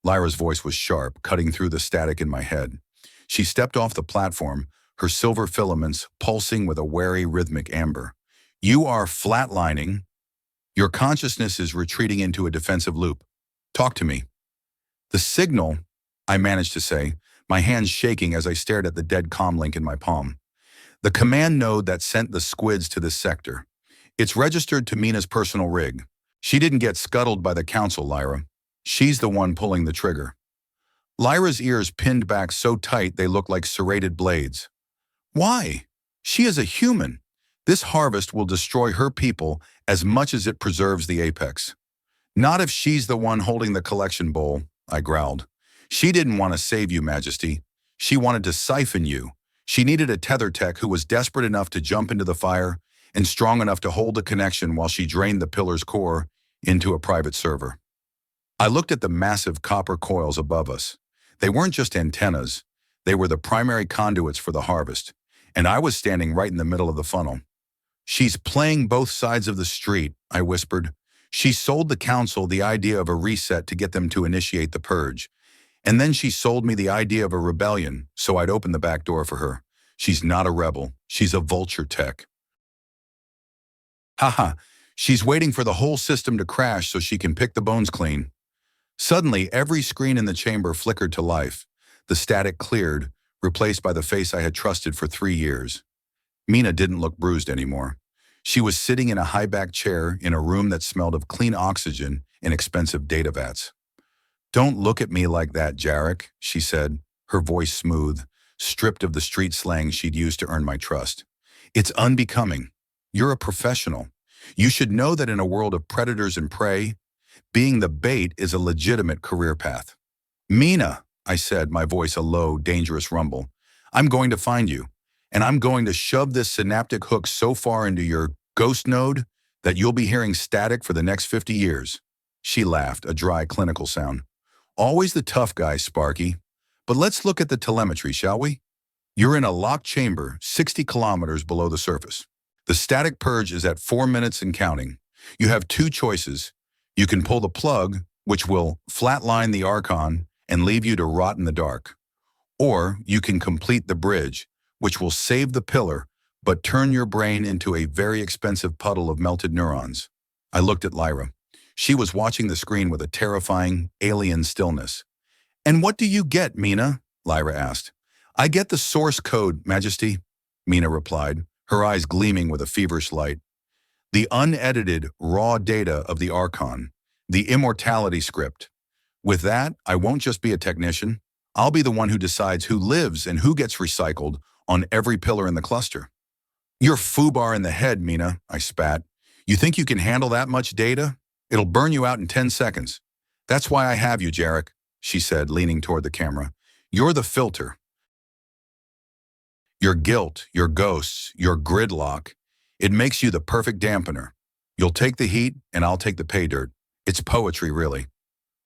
Lyra's voice was sharp, cutting through the static in my head. She stepped off the platform, her silver filaments pulsing with a wary rhythmic amber. You are flatlining. Your consciousness is retreating into a defensive loop. Talk to me. The signal, I managed to say, my hands shaking as I stared at the dead comlink in my palm. The command node that sent the squids to this sector. It's registered to Mina's personal rig. She didn't get scuttled by the council, Lyra. She's the one pulling the trigger. Lyra's ears pinned back so tight they looked like serrated blades. Why? She is a human. This harvest will destroy her people as much as it preserves the apex. Not if she's the one holding the collection bowl, I growled. She didn't want to save you, Majesty. She wanted to siphon you. She needed a tether tech who was desperate enough to jump into the fire and strong enough to hold the connection while she drained the pillar's core into a private server. I looked at the massive copper coils above us. They weren't just antennas. They were the primary conduits for the harvest, and I was standing right in the middle of the funnel. "She's playing both sides of the street," I whispered. "She sold the council the idea of a reset to get them to initiate the purge. And then she sold me the idea of a rebellion, so I'd open the back door for her. She's not a rebel. She's a vulture tech." Haha, she's waiting for the whole system to crash so she can pick the bones clean. Suddenly, every screen in the chamber flickered to life. The static cleared, replaced by the face I had trusted for 3 years. Mina didn't look bruised anymore. She was sitting in a high-back chair in a room that smelled of clean oxygen and expensive data vats. "Don't look at me like that, Jarek," she said, her voice smooth, stripped of the street slang she'd used to earn my trust. "It's unbecoming. You're a professional. You should know that in a world of predators and prey, being the bait is a legitimate career path." "Mina," I said, my voice a low, dangerous rumble, "I'm going to find you, and I'm going to shove this synaptic hook so far into your ghost node that you'll be hearing static for the next 50 years. She laughed, a dry, clinical sound. "Always the tough guy, Sparky. But let's look at the telemetry, shall we? You're in a locked chamber 60 kilometers below the surface. The static purge is at 4 minutes and counting. You have two choices. You can pull the plug, which will flatline the Archon and leave you to rot in the dark. Or you can complete the bridge, which will save the pillar, but turn your brain into a very expensive puddle of melted neurons." I looked at Lyra. She was watching the screen with a terrifying, alien stillness. "And what do you get, Mina?" Lyra asked. "I get the source code, Majesty," Mina replied, her eyes gleaming with a feverish light. "The unedited, raw data of the Archon, the immortality script. With that, I won't just be a technician. I'll be the one who decides who lives and who gets recycled on every pillar in the cluster." "You're foobar in the head, Mina," I spat. "You think you can handle that much data? It'll burn you out in 10 seconds. That's why I have you, Jarek," she said, leaning toward the camera. "You're the filter. Your guilt, your ghosts, your gridlock, it makes you the perfect dampener. You'll take the heat, and I'll take the pay dirt. It's poetry, really."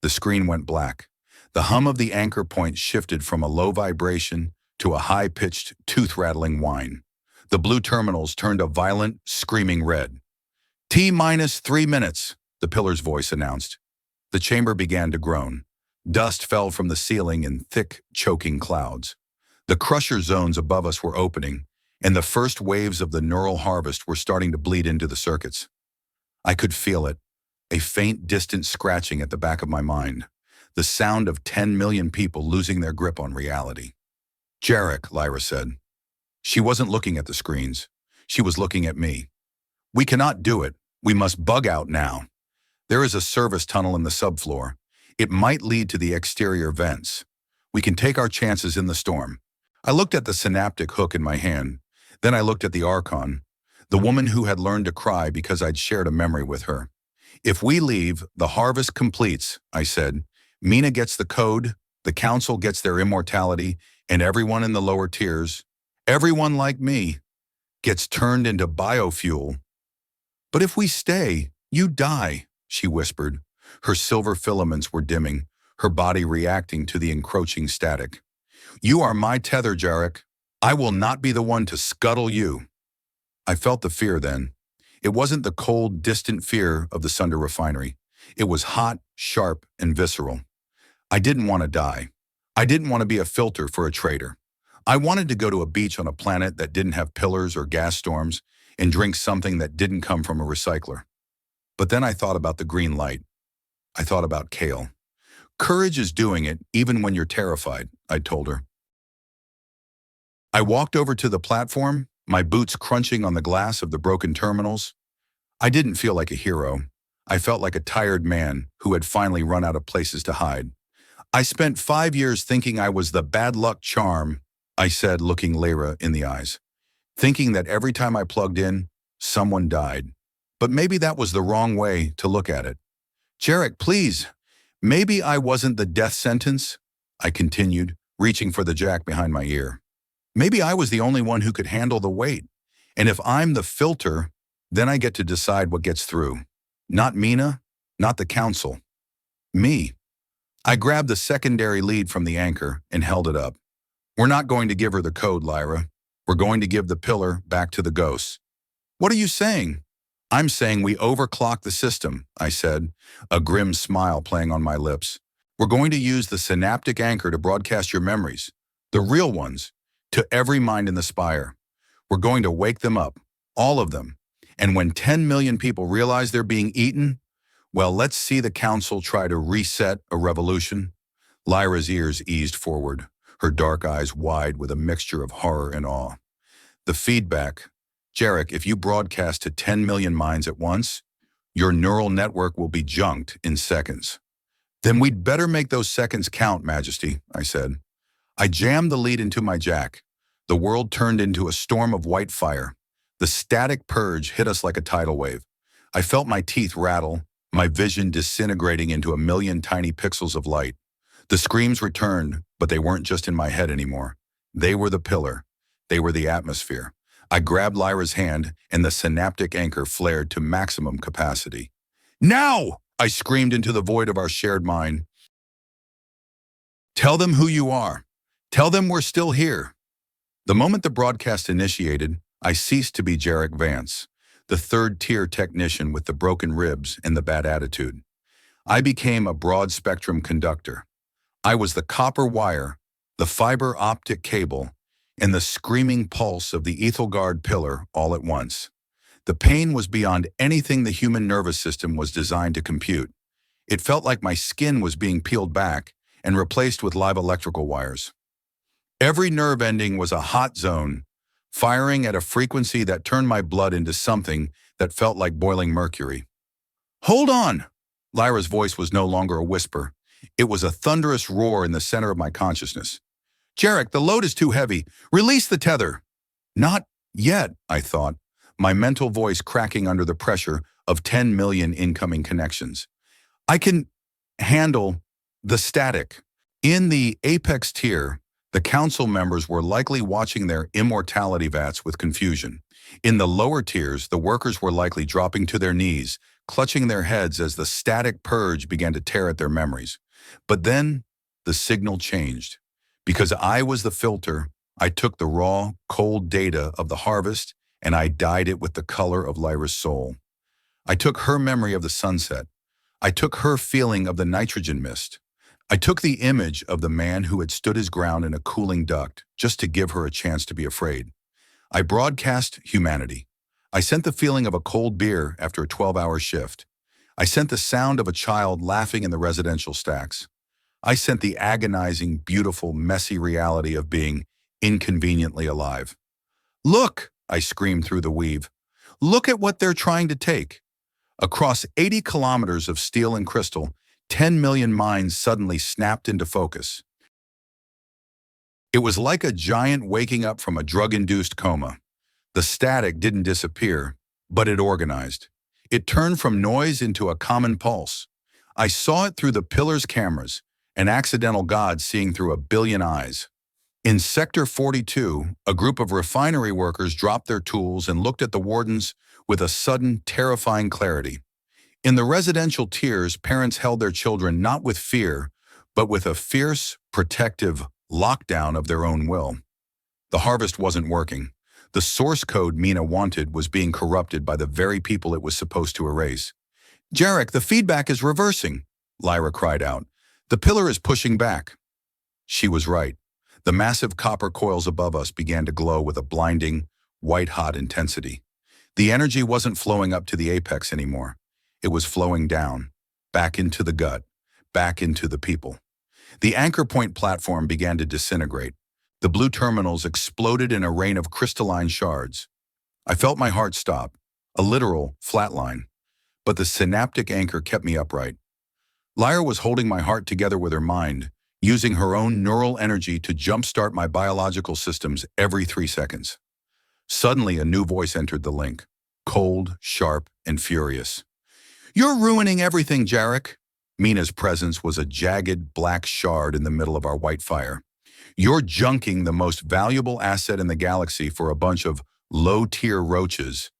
The screen went black. The hum of the anchor point shifted from a low vibration to a high-pitched, tooth-rattling whine. The blue terminals turned a violent, screaming red. "T-minus 3 minutes, the pillar's voice announced. The chamber began to groan. Dust fell from the ceiling in thick, choking clouds. The crusher zones above us were opening, and the first waves of the neural harvest were starting to bleed into the circuits. I could feel it, a faint, distant scratching at the back of my mind, the sound of 10 million people losing their grip on reality. "Jarek," Lyra said. She wasn't looking at the screens. She was looking at me. "We cannot do it. We must bug out now. There is a service tunnel in the subfloor. It might lead to the exterior vents. We can take our chances in the storm." I looked at the synaptic hook in my hand. Then I looked at the Archon, the woman who had learned to cry because I'd shared a memory with her. "If we leave, the harvest completes," I said. "Mina gets the code, the council gets their immortality, and everyone in the lower tiers, everyone like me, gets turned into biofuel." "But if we stay, you die," she whispered. Her silver filaments were dimming, her body reacting to the encroaching static. "You are my tether, Jarek. I will not be the one to scuttle you." I felt the fear then. It wasn't the cold, distant fear of the Sunder refinery. It was hot, sharp, and visceral. I didn't want to die. I didn't want to be a filter for a traitor. I wanted to go to a beach on a planet that didn't have pillars or gas storms and drink something that didn't come from a recycler. But then I thought about the green light. I thought about Kale. "Courage is doing it even when you're terrified," I told her. I walked over to the platform, my boots crunching on the glass of the broken terminals. I didn't feel like a hero. I felt like a tired man who had finally run out of places to hide. "I spent 5 years thinking I was the bad luck charm," I said, looking Lyra in the eyes. "Thinking that every time I plugged in, someone died. But maybe that was the wrong way to look at it. Jarek, please. Maybe I wasn't the death sentence," I continued, reaching for the jack behind my ear. Maybe I was the only one who could handle the weight. And if I'm the filter, then I get to decide what gets through. Not Mina, not the council. Me. I grabbed the secondary lead from the anchor and held it up. We're not going to give her the code, Lyra. We're going to give the pillar back to the ghosts. What are you saying? I'm saying we overclock the system, I said, a grim smile playing on my lips. We're going to use the synaptic anchor to broadcast your memories, the real ones, to every mind in the spire. We're going to wake them up, all of them. And when 10 million people realize they're being eaten, well, let's see the council try to reset a revolution. Lyra's ears eased forward, her dark eyes wide with a mixture of horror and awe. The feedback. Jarek, if you broadcast to 10 million minds at once, your neural network will be junked in seconds. Then we'd better make those seconds count, Majesty, I said. I jammed the lead into my jack. The world turned into a storm of white fire. The static purge hit us like a tidal wave. I felt my teeth rattle, my vision disintegrating into a million tiny pixels of light. The screams returned, but they weren't just in my head anymore. They were the pillar. They were the atmosphere. I grabbed Lyra's hand, and the synaptic anchor flared to maximum capacity. Now! I screamed into the void of our shared mind. Tell them who you are. Tell them we're still here. The moment the broadcast initiated, I ceased to be Jarek Vance, the third-tier technician with the broken ribs and the bad attitude. I became a broad-spectrum conductor. I was the copper wire, the fiber optic cable, and the screaming pulse of the Ethelgard pillar all at once. The pain was beyond anything the human nervous system was designed to compute. It felt like my skin was being peeled back and replaced with live electrical wires. Every nerve ending was a hot zone, firing at a frequency that turned my blood into something that felt like boiling mercury. Hold on! Lyra's voice was no longer a whisper. It was a thunderous roar in the center of my consciousness. Jarek, the load is too heavy. Release the tether. Not yet, I thought, my mental voice cracking under the pressure of 10 million incoming connections. I can handle the static. In the apex tier, the council members were likely watching their immortality vats with confusion. In the lower tiers, the workers were likely dropping to their knees, clutching their heads as the static purge began to tear at their memories. But then, the signal changed. Because I was the filter, I took the raw, cold data of the harvest and I dyed it with the color of Lyra's soul. I took her memory of the sunset. I took her feeling of the nitrogen mist. I took the image of the man who had stood his ground in a cooling duct just to give her a chance to be afraid. I broadcast humanity. I sent the feeling of a cold beer after a 12-hour shift. I sent the sound of a child laughing in the residential stacks. I sent the agonizing, beautiful, messy reality of being inconveniently alive. Look, I screamed through the weave. Look at what they're trying to take. Across 80 kilometers of steel and crystal, 10 million minds suddenly snapped into focus. It was like a giant waking up from a drug-induced coma. The static didn't disappear, but it organized. It turned from noise into a common pulse. I saw it through the pillar's cameras, an accidental god seeing through a billion eyes. In Sector 42, a group of refinery workers dropped their tools and looked at the wardens with a sudden, terrifying clarity. In the residential tiers, parents held their children not with fear, but with a fierce, protective lockdown of their own will. The harvest wasn't working. The source code Mina wanted was being corrupted by the very people it was supposed to erase. Jarek, the feedback is reversing, Lyra cried out. The pillar is pushing back. She was right. The massive copper coils above us began to glow with a blinding, white-hot intensity. The energy wasn't flowing up to the apex anymore. It was flowing down, back into the gut, back into the people. The anchor point platform began to disintegrate. The blue terminals exploded in a rain of crystalline shards. I felt my heart stop, a literal flatline. But the synaptic anchor kept me upright. Lyra was holding my heart together with her mind, using her own neural energy to jumpstart my biological systems every 3 seconds. Suddenly, a new voice entered the link, cold, sharp, and furious. You're ruining everything, Jarek. Mina's presence was a jagged, black shard in the middle of our white fire. You're junking the most valuable asset in the galaxy for a bunch of low-tier roaches.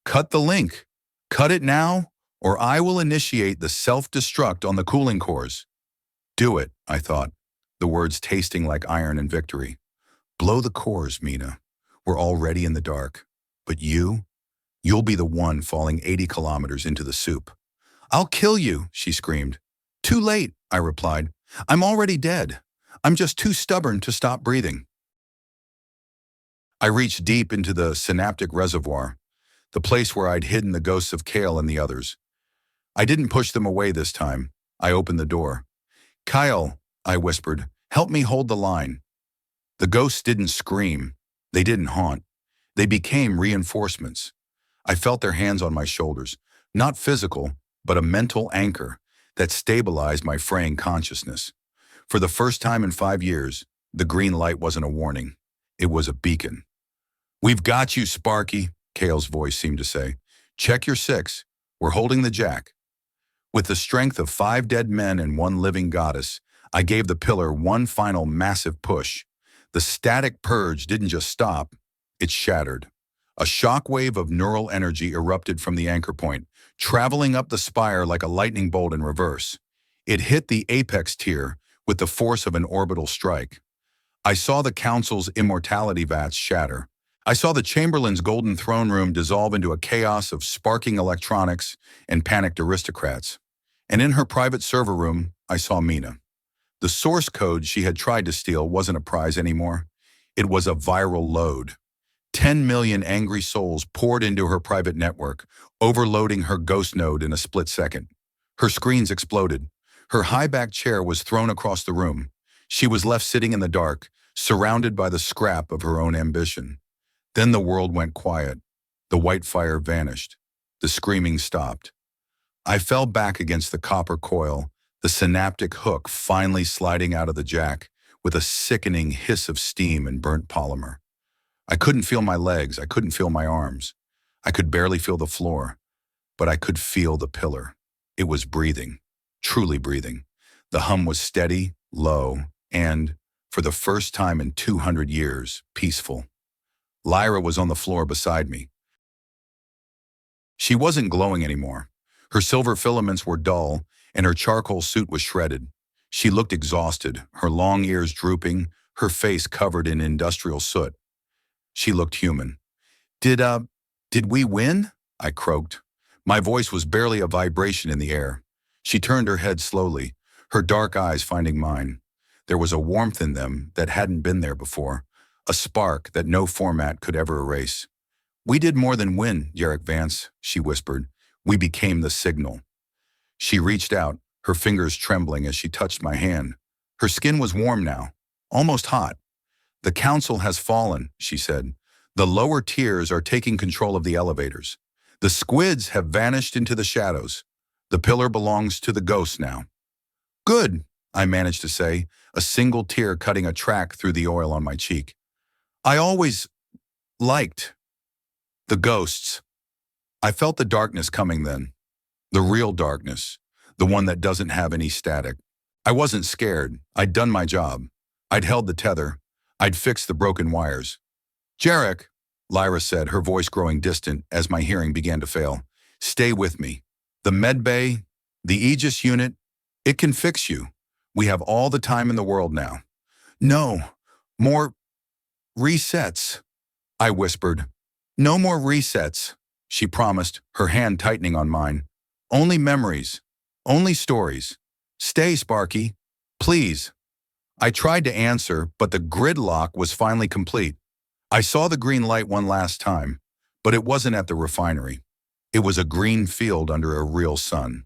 Cut the link. Cut it now, or I will initiate the self-destruct on the cooling cores. Do it, I thought, the words tasting like iron and victory. Blow the cores, Mina. We're already in the dark. But you'll be the one falling 80 kilometers into the soup. I'll kill you, she screamed. Too late, I replied. I'm already dead. I'm just too stubborn to stop breathing. I reached deep into the synaptic reservoir, the place where I'd hidden the ghosts of Kale and the others. I didn't push them away this time. I opened the door. Kyle, I whispered, help me hold the line. The ghosts didn't scream. They didn't haunt. They became reinforcements. I felt their hands on my shoulders, not physical, but a mental anchor that stabilized my fraying consciousness. For the first time in 5 years, the green light wasn't a warning. It was a beacon. We've got you, Sparky, Kale's voice seemed to say. Check your 6. We're holding the jack. With the strength of 5 dead men and 1 living goddess, I gave the pillar one final massive push. The static purge didn't just stop, it shattered. A shockwave of neural energy erupted from the anchor point, traveling up the spire like a lightning bolt in reverse. It hit the apex tier with the force of an orbital strike. I saw the Council's immortality vats shatter. I saw the Chamberlain's golden throne room dissolve into a chaos of sparking electronics and panicked aristocrats. And in her private server room, I saw Mina. The source code she had tried to steal wasn't a prize anymore. It was a viral load. 10 million angry souls poured into her private network, overloading her ghost node in a split second. Her screens exploded. Her high-backed chair was thrown across the room. She was left sitting in the dark, surrounded by the scrap of her own ambition. Then the world went quiet. The white fire vanished. The screaming stopped. I fell back against the copper coil, the synaptic hook finally sliding out of the jack with a sickening hiss of steam and burnt polymer. I couldn't feel my legs. I couldn't feel my arms. I could barely feel the floor, but I could feel the pillar. It was breathing, truly breathing. The hum was steady, low, and, for the first time in 200 years, peaceful. Lyra was on the floor beside me. She wasn't glowing anymore. Her silver filaments were dull, and her charcoal suit was shredded. She looked exhausted, her long ears drooping, her face covered in industrial soot. She looked human. Did we win? I croaked. My voice was barely a vibration in the air. She turned her head slowly, her dark eyes finding mine. There was a warmth in them that hadn't been there before, a spark that no format could ever erase. We did more than win, Jarek Vance, she whispered. We became the signal. She reached out, her fingers trembling as she touched my hand. Her skin was warm now, almost hot. The council has fallen, she said. The lower tiers are taking control of the elevators. The squids have vanished into the shadows. The pillar belongs to the ghosts now. Good, I managed to say, a single tear cutting a track through the oil on my cheek. I always liked the ghosts. I felt the darkness coming then. The real darkness, the one that doesn't have any static. I wasn't scared. I'd done my job. I'd held the tether. I'd fixed the broken wires. Jarek, Lyra said, her voice growing distant as my hearing began to fail. Stay with me. The med bay, the Aegis unit, it can fix you. We have all the time in the world now. No, more resets, I whispered. No more resets, she promised, her hand tightening on mine. Only memories, only stories. Stay, Sparky, please. I tried to answer, but the gridlock was finally complete. I saw the green light one last time, but it wasn't at the refinery. It was a green field under a real sun.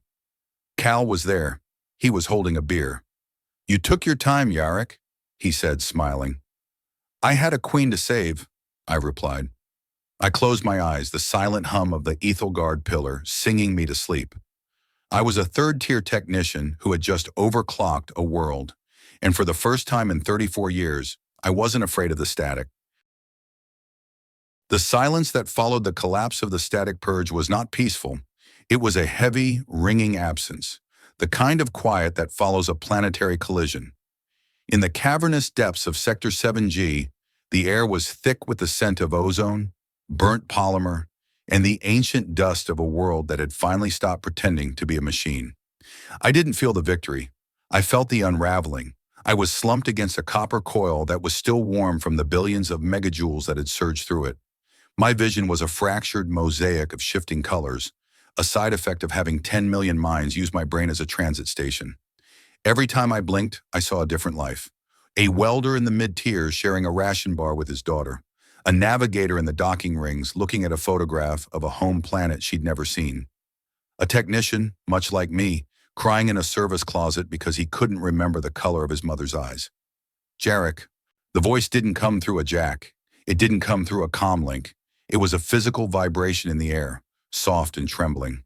Cal was there. He was holding a beer. You took your time, Jarek, he said, smiling. I had a queen to save, I replied. I closed my eyes, the silent hum of the Ethelgard pillar singing me to sleep. I was a third-tier technician who had just overclocked a world, and for the first time in 34 years, I wasn't afraid of the static. The silence that followed the collapse of the static purge was not peaceful. It was a heavy, ringing absence, the kind of quiet that follows a planetary collision. In the cavernous depths of Sector 7G, the air was thick with the scent of ozone, burnt polymer, and the ancient dust of a world that had finally stopped pretending to be a machine. I didn't feel the victory. I felt the unraveling. I was slumped against a copper coil that was still warm from the billions of megajoules that had surged through it. My vision was a fractured mosaic of shifting colors, a side effect of having 10 million minds use my brain as a transit station. Every time I blinked, I saw a different life. A welder in the mid-tiers sharing a ration bar with his daughter. A navigator in the docking rings looking at a photograph of a home planet she'd never seen. A technician, much like me, crying in a service closet because he couldn't remember the color of his mother's eyes. Jarek. The voice didn't come through a jack. It didn't come through a comm link. It was a physical vibration in the air, soft and trembling.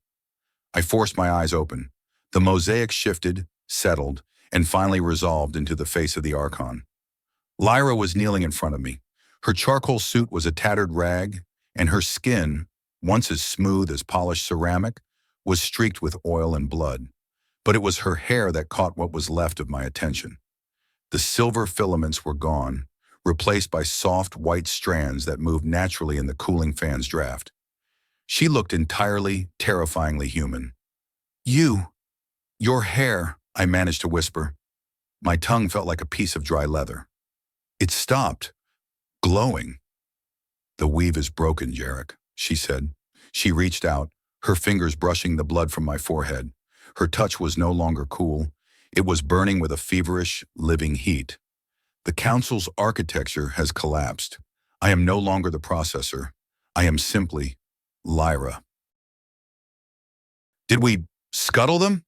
I forced my eyes open. The mosaic shifted, settled, and finally resolved into the face of the Archon. Lyra was kneeling in front of me. Her charcoal suit was a tattered rag, and her skin, once as smooth as polished ceramic, was streaked with oil and blood. But it was her hair that caught what was left of my attention. The silver filaments were gone, replaced by soft white strands that moved naturally in the cooling fan's draft. She looked entirely, terrifyingly human. Your hair, I managed to whisper. My tongue felt like a piece of dry leather. It stopped, glowing. The weave is broken, Jarek, she said. She reached out, her fingers brushing the blood from my forehead. Her touch was no longer cool. It was burning with a feverish, living heat. The Council's architecture has collapsed. I am no longer the processor. I am simply Lyra. Did we scuttle them?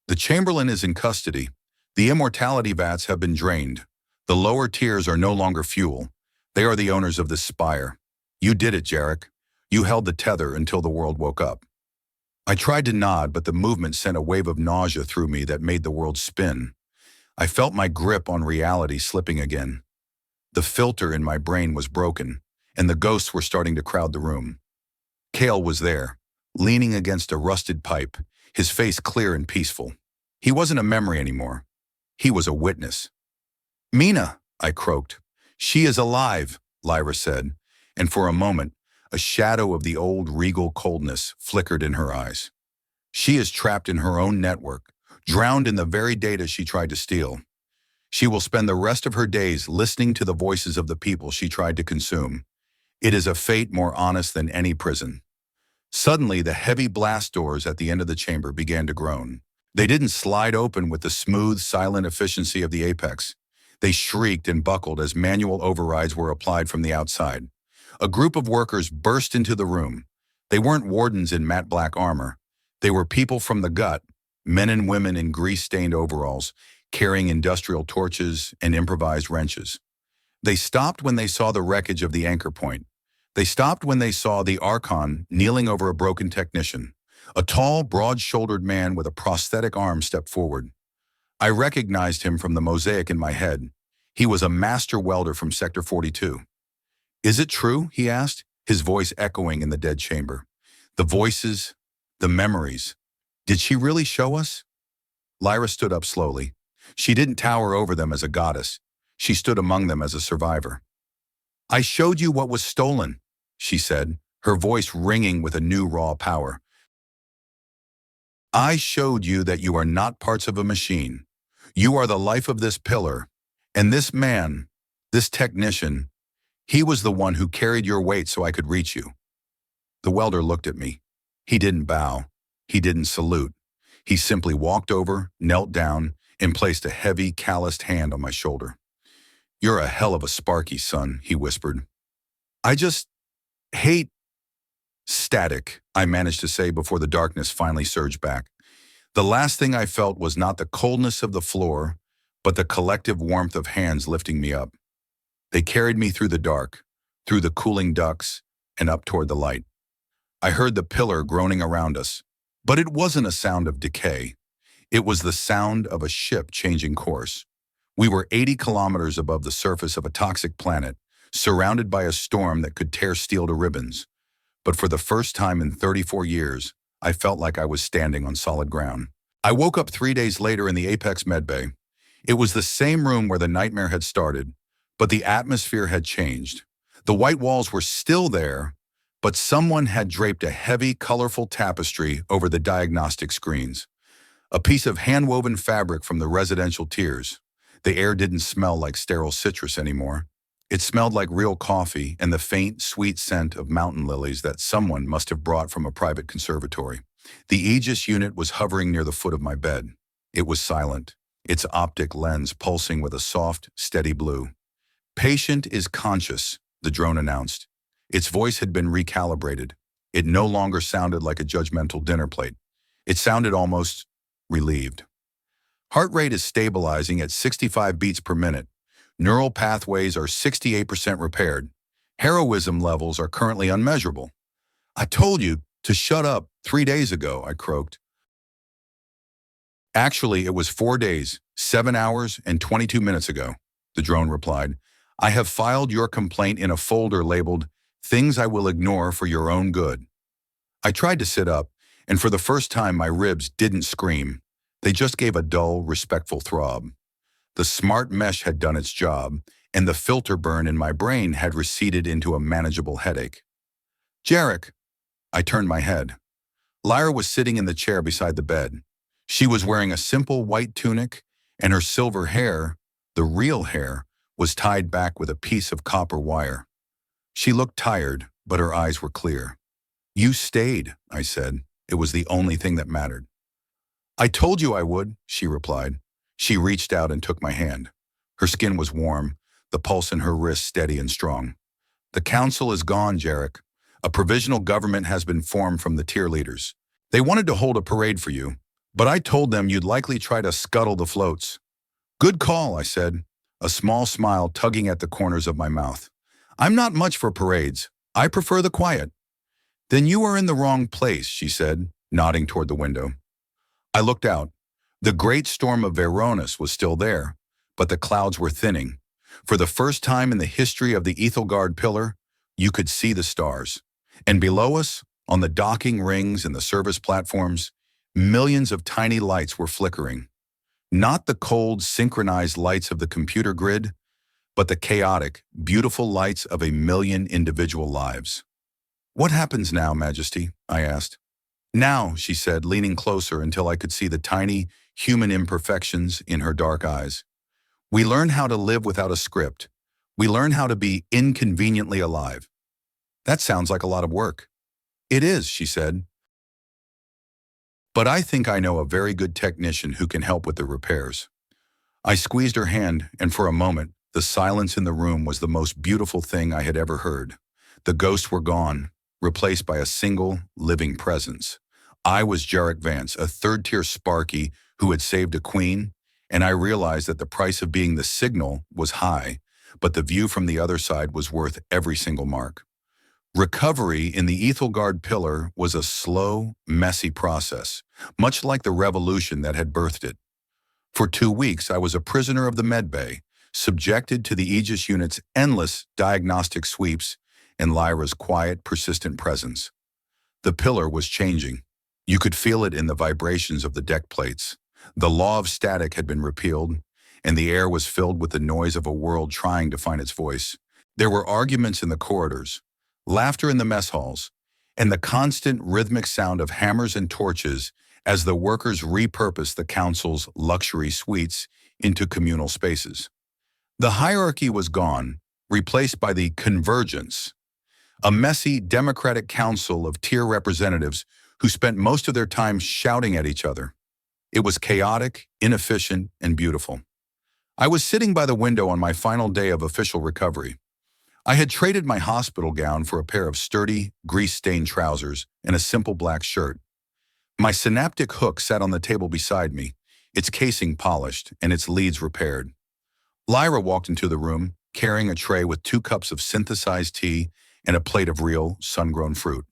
The Chamberlain is in custody. The immortality vats have been drained. The lower tiers are no longer fuel. They are the owners of this spire. You did it, Jarek. You held the tether until the world woke up. I tried to nod, but the movement sent a wave of nausea through me that made the world spin. I felt my grip on reality slipping again. The filter in my brain was broken, and the ghosts were starting to crowd the room. Kale was there, leaning against a rusted pipe, his face clear and peaceful. He wasn't a memory anymore. He was a witness. Mina, I croaked. She is alive, Lyra said, and for a moment, a shadow of the old regal coldness flickered in her eyes. She is trapped in her own network, drowned in the very data she tried to steal. She will spend the rest of her days listening to the voices of the people she tried to consume. It is a fate more honest than any prison. Suddenly, the heavy blast doors at the end of the chamber began to groan. They didn't slide open with the smooth, silent efficiency of the apex. They shrieked and buckled as manual overrides were applied from the outside. A group of workers burst into the room. They weren't wardens in matte black armor. They were people from the gut, men and women in grease-stained overalls, carrying industrial torches and improvised wrenches. They stopped when they saw the wreckage of the anchor point. They stopped when they saw the Archon kneeling over a broken technician. A tall, broad-shouldered man with a prosthetic arm stepped forward. I recognized him from the mosaic in my head. He was a master welder from Sector 42. Is it true? He asked, his voice echoing in the dead chamber. The voices, the memories. Did she really show us? Lyra stood up slowly. She didn't tower over them as a goddess. She stood among them as a survivor. I showed you what was stolen, she said, her voice ringing with a new raw power. I showed you that you are not parts of a machine. You are the life of this pillar. And this man, this technician, he was the one who carried your weight so I could reach you. The welder looked at me. He didn't bow. He didn't salute. He simply walked over, knelt down, and placed a heavy, calloused hand on my shoulder. You're a hell of a Sparky, son, he whispered. I just hate static, I managed to say before the darkness finally surged back. The last thing I felt was not the coldness of the floor, but the collective warmth of hands lifting me up. They carried me through the dark, through the cooling ducts, and up toward the light. I heard the pillar groaning around us, but it wasn't a sound of decay. It was the sound of a ship changing course. We were 80 kilometers above the surface of a toxic planet, surrounded by a storm that could tear steel to ribbons. But for the first time in 34 years, I felt like I was standing on solid ground. I woke up 3 days later in the Apex medbay. It was the same room where the nightmare had started, but the atmosphere had changed. The white walls were still there, but someone had draped a heavy, colorful tapestry over the diagnostic screens. A piece of hand-woven fabric from the residential tiers. The air didn't smell like sterile citrus anymore. It smelled like real coffee and the faint, sweet scent of mountain lilies that someone must have brought from a private conservatory. The Aegis unit was hovering near the foot of my bed. It was silent, its optic lens pulsing with a soft, steady blue. "Patient is conscious," the drone announced. Its voice had been recalibrated. It no longer sounded like a judgmental dinner plate. It sounded almost relieved. "Heart rate is stabilizing at 65 beats per minute. Neural pathways are 68% repaired. Heroism levels are currently unmeasurable." "I told you to shut up 3 days ago," I croaked. "Actually, it was 4 days, 7 hours, and 22 minutes ago," the drone replied. "I have filed your complaint in a folder labeled Things I Will Ignore for Your Own Good." I tried to sit up, and for the first time my ribs didn't scream. They just gave a dull, respectful throb. The smart mesh had done its job, and the filter burn in my brain had receded into a manageable headache. "Jarek." I turned my head. Lyra was sitting in the chair beside the bed. She was wearing a simple white tunic, and her silver hair, the real hair, was tied back with a piece of copper wire. She looked tired, but her eyes were clear. "You stayed," I said. It was the only thing that mattered. "I told you I would," she replied. She reached out and took my hand. Her skin was warm, the pulse in her wrist steady and strong. "The council is gone, Jarek. A provisional government has been formed from the tier leaders. They wanted to hold a parade for you, but I told them you'd likely try to scuttle the floats." "Good call," I said, a small smile tugging at the corners of my mouth. "I'm not much for parades. I prefer the quiet." "Then you are in the wrong place," she said, nodding toward the window. I looked out. The great storm of Veronis was still there, but the clouds were thinning. For the first time in the history of the Ethelgard Pillar, you could see the stars. And below us, on the docking rings and the service platforms, millions of tiny lights were flickering. Not the cold, synchronized lights of the computer grid, but the chaotic, beautiful lights of a million individual lives. "What happens now, Majesty?" I asked. "Now," she said, leaning closer until I could see the tiny, human imperfections in her dark eyes. "We learn how to live without a script. We learn how to be inconveniently alive." "That sounds like a lot of work." "It is," she said. "But I think I know a very good technician who can help with the repairs." I squeezed her hand, and for a moment, the silence in the room was the most beautiful thing I had ever heard. The ghosts were gone, replaced by a single, living presence. I was Jarek Vance, a third-tier Sparky who had saved a queen, and I realized that the price of being the signal was high, but the view from the other side was worth every single mark. Recovery in the Ethelgard Pillar was a slow, messy process, much like the revolution that had birthed it. For 2 weeks, I was a prisoner of the medbay, subjected to the Aegis unit's endless diagnostic sweeps and Lyra's quiet, persistent presence. The pillar was changing. You could feel it in the vibrations of the deck plates. The law of static had been repealed, and the air was filled with the noise of a world trying to find its voice. There were arguments in the corridors, laughter in the mess halls, and the constant rhythmic sound of hammers and torches as the workers repurposed the council's luxury suites into communal spaces. The hierarchy was gone, replaced by the convergence, a messy democratic council of tier representatives who spent most of their time shouting at each other. It was chaotic, inefficient, and beautiful. I was sitting by the window on my final day of official recovery. I had traded my hospital gown for a pair of sturdy, grease-stained trousers and a simple black shirt. My synaptic hook sat on the table beside me, its casing polished and its leads repaired. Lyra walked into the room, carrying a tray with 2 cups of synthesized tea and a plate of real, sun-grown fruit.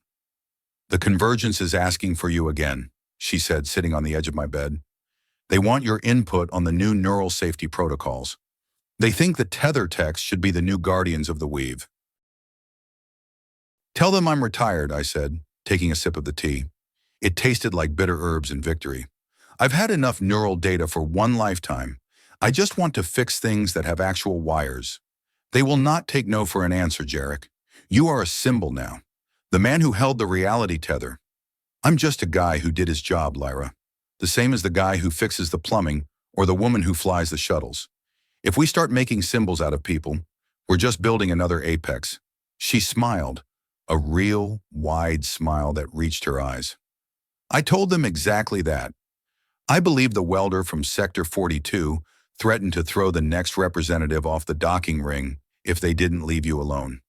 "The convergence is asking for you again," she said, sitting on the edge of my bed. "They want your input on the new neural safety protocols. They think the tether techs should be the new guardians of the weave." "Tell them I'm retired," I said, taking a sip of the tea. It tasted like bitter herbs in victory. "I've had enough neural data for one lifetime. I just want to fix things that have actual wires. They will not take no for an answer, Jarek. You are a symbol now. The man who held the reality tether. I'm just a guy who did his job, Lyra. The same as the guy who fixes the plumbing or the woman who flies the shuttles. If we start making symbols out of people, we're just building another apex. She smiled, a real, wide smile that reached her eyes. I told them exactly that. I believe the welder from Sector 42 threatened to throw the next representative off the docking ring if they didn't leave you alone.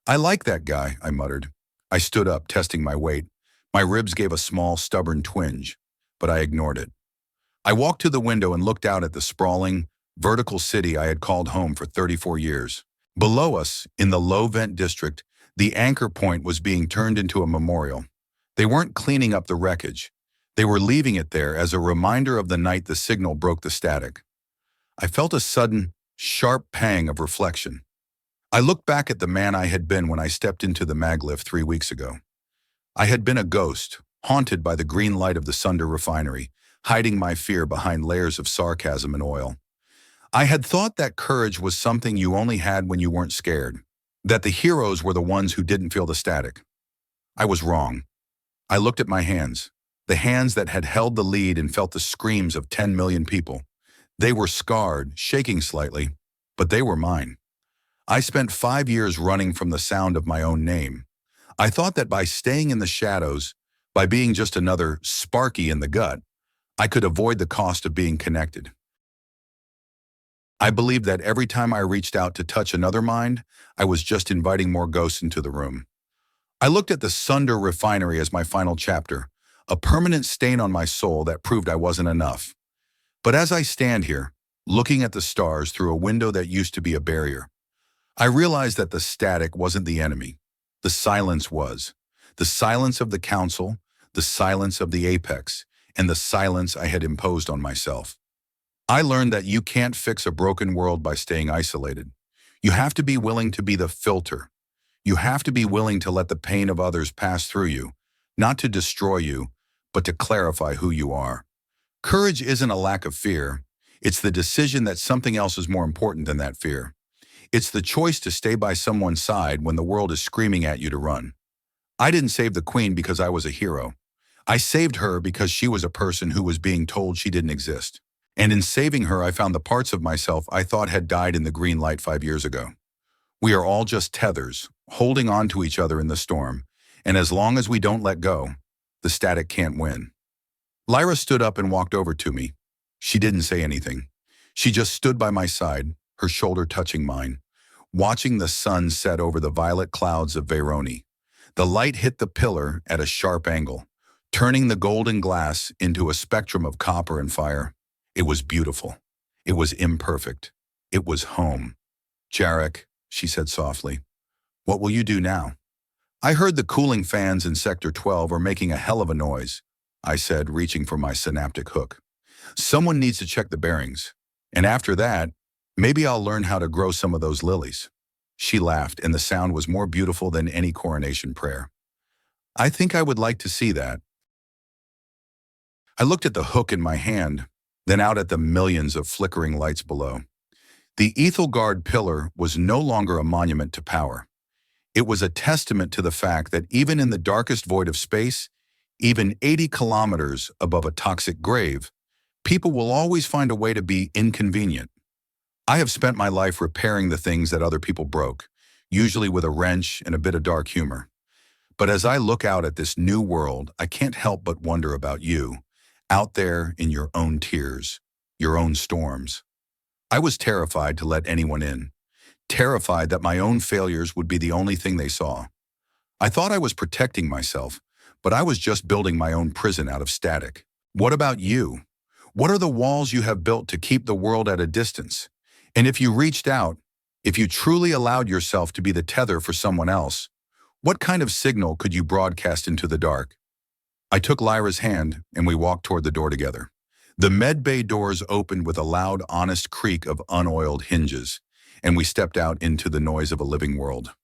I like that guy, I muttered. I stood up, testing my weight. My ribs gave a small, stubborn twinge, but I ignored it. I walked to the window and looked out at the sprawling, vertical city I had called home for 34 years. Below us, in the low-vent district, the anchor point was being turned into a memorial. They weren't cleaning up the wreckage. They were leaving it there as a reminder of the night the signal broke the static. I felt a sudden, sharp pang of reflection. I looked back at the man I had been when I stepped into the maglev 3 weeks ago. I had been a ghost, haunted by the green light of the Sunder refinery, hiding my fear behind layers of sarcasm and oil. I had thought that courage was something you only had when you weren't scared, that the heroes were the ones who didn't feel the static. I was wrong. I looked at my hands, the hands that had held the lead and felt the screams of 10 million people. They were scarred, shaking slightly, but they were mine. I spent 5 years running from the sound of my own name. I thought that by staying in the shadows, by being just another Sparky in the gut, I could avoid the cost of being connected. I believed that every time I reached out to touch another mind, I was just inviting more ghosts into the room. I looked at the Sunder refinery as my final chapter, a permanent stain on my soul that proved I wasn't enough. But as I stand here, looking at the stars through a window that used to be a barrier, I realized that the static wasn't the enemy. The silence was. The silence of the council, the silence of the apex, and the silence I had imposed on myself. I learned that you can't fix a broken world by staying isolated. You have to be willing to be the filter. You have to be willing to let the pain of others pass through you, not to destroy you, but to clarify who you are. Courage isn't a lack of fear. It's the decision that something else is more important than that fear. It's the choice to stay by someone's side when the world is screaming at you to run. I didn't save the queen because I was a hero. I saved her because she was a person who was being told she didn't exist. And in saving her, I found the parts of myself I thought had died in the green light 5 years ago. We are all just tethers, holding on to each other in the storm, and as long as we don't let go, the static can't win. Lyra stood up and walked over to me. She didn't say anything. She just stood by my side, her shoulder touching mine, watching the sun set over the violet clouds of Veroni. The light hit the pillar at a sharp angle, turning the golden glass into a spectrum of copper and fire. It was beautiful. It was imperfect. It was home. Jarek, she said softly, what will you do now? I heard the cooling fans in Sector 12 are making a hell of a noise, I said, reaching for my synaptic hook. Someone needs to check the bearings. And after that, maybe I'll learn how to grow some of those lilies. She laughed, and the sound was more beautiful than any coronation prayer. I think I would like to see that. I looked at the hook in my hand, then out at the millions of flickering lights below. The Ethelgard pillar was no longer a monument to power. It was a testament to the fact that even in the darkest void of space, even 80 kilometers above a toxic grave, people will always find a way to be inconvenient. I have spent my life repairing the things that other people broke, usually with a wrench and a bit of dark humor. But as I look out at this new world, I can't help but wonder about you, out there in your own tears, your own storms. I was terrified to let anyone in, terrified that my own failures would be the only thing they saw. I thought I was protecting myself, but I was just building my own prison out of static. What about you? What are the walls you have built to keep the world at a distance? And if you reached out, if you truly allowed yourself to be the tether for someone else, what kind of signal could you broadcast into the dark? I took Lyra's hand and we walked toward the door together. The med bay doors opened with a loud, honest creak of unoiled hinges, and we stepped out into the noise of a living world.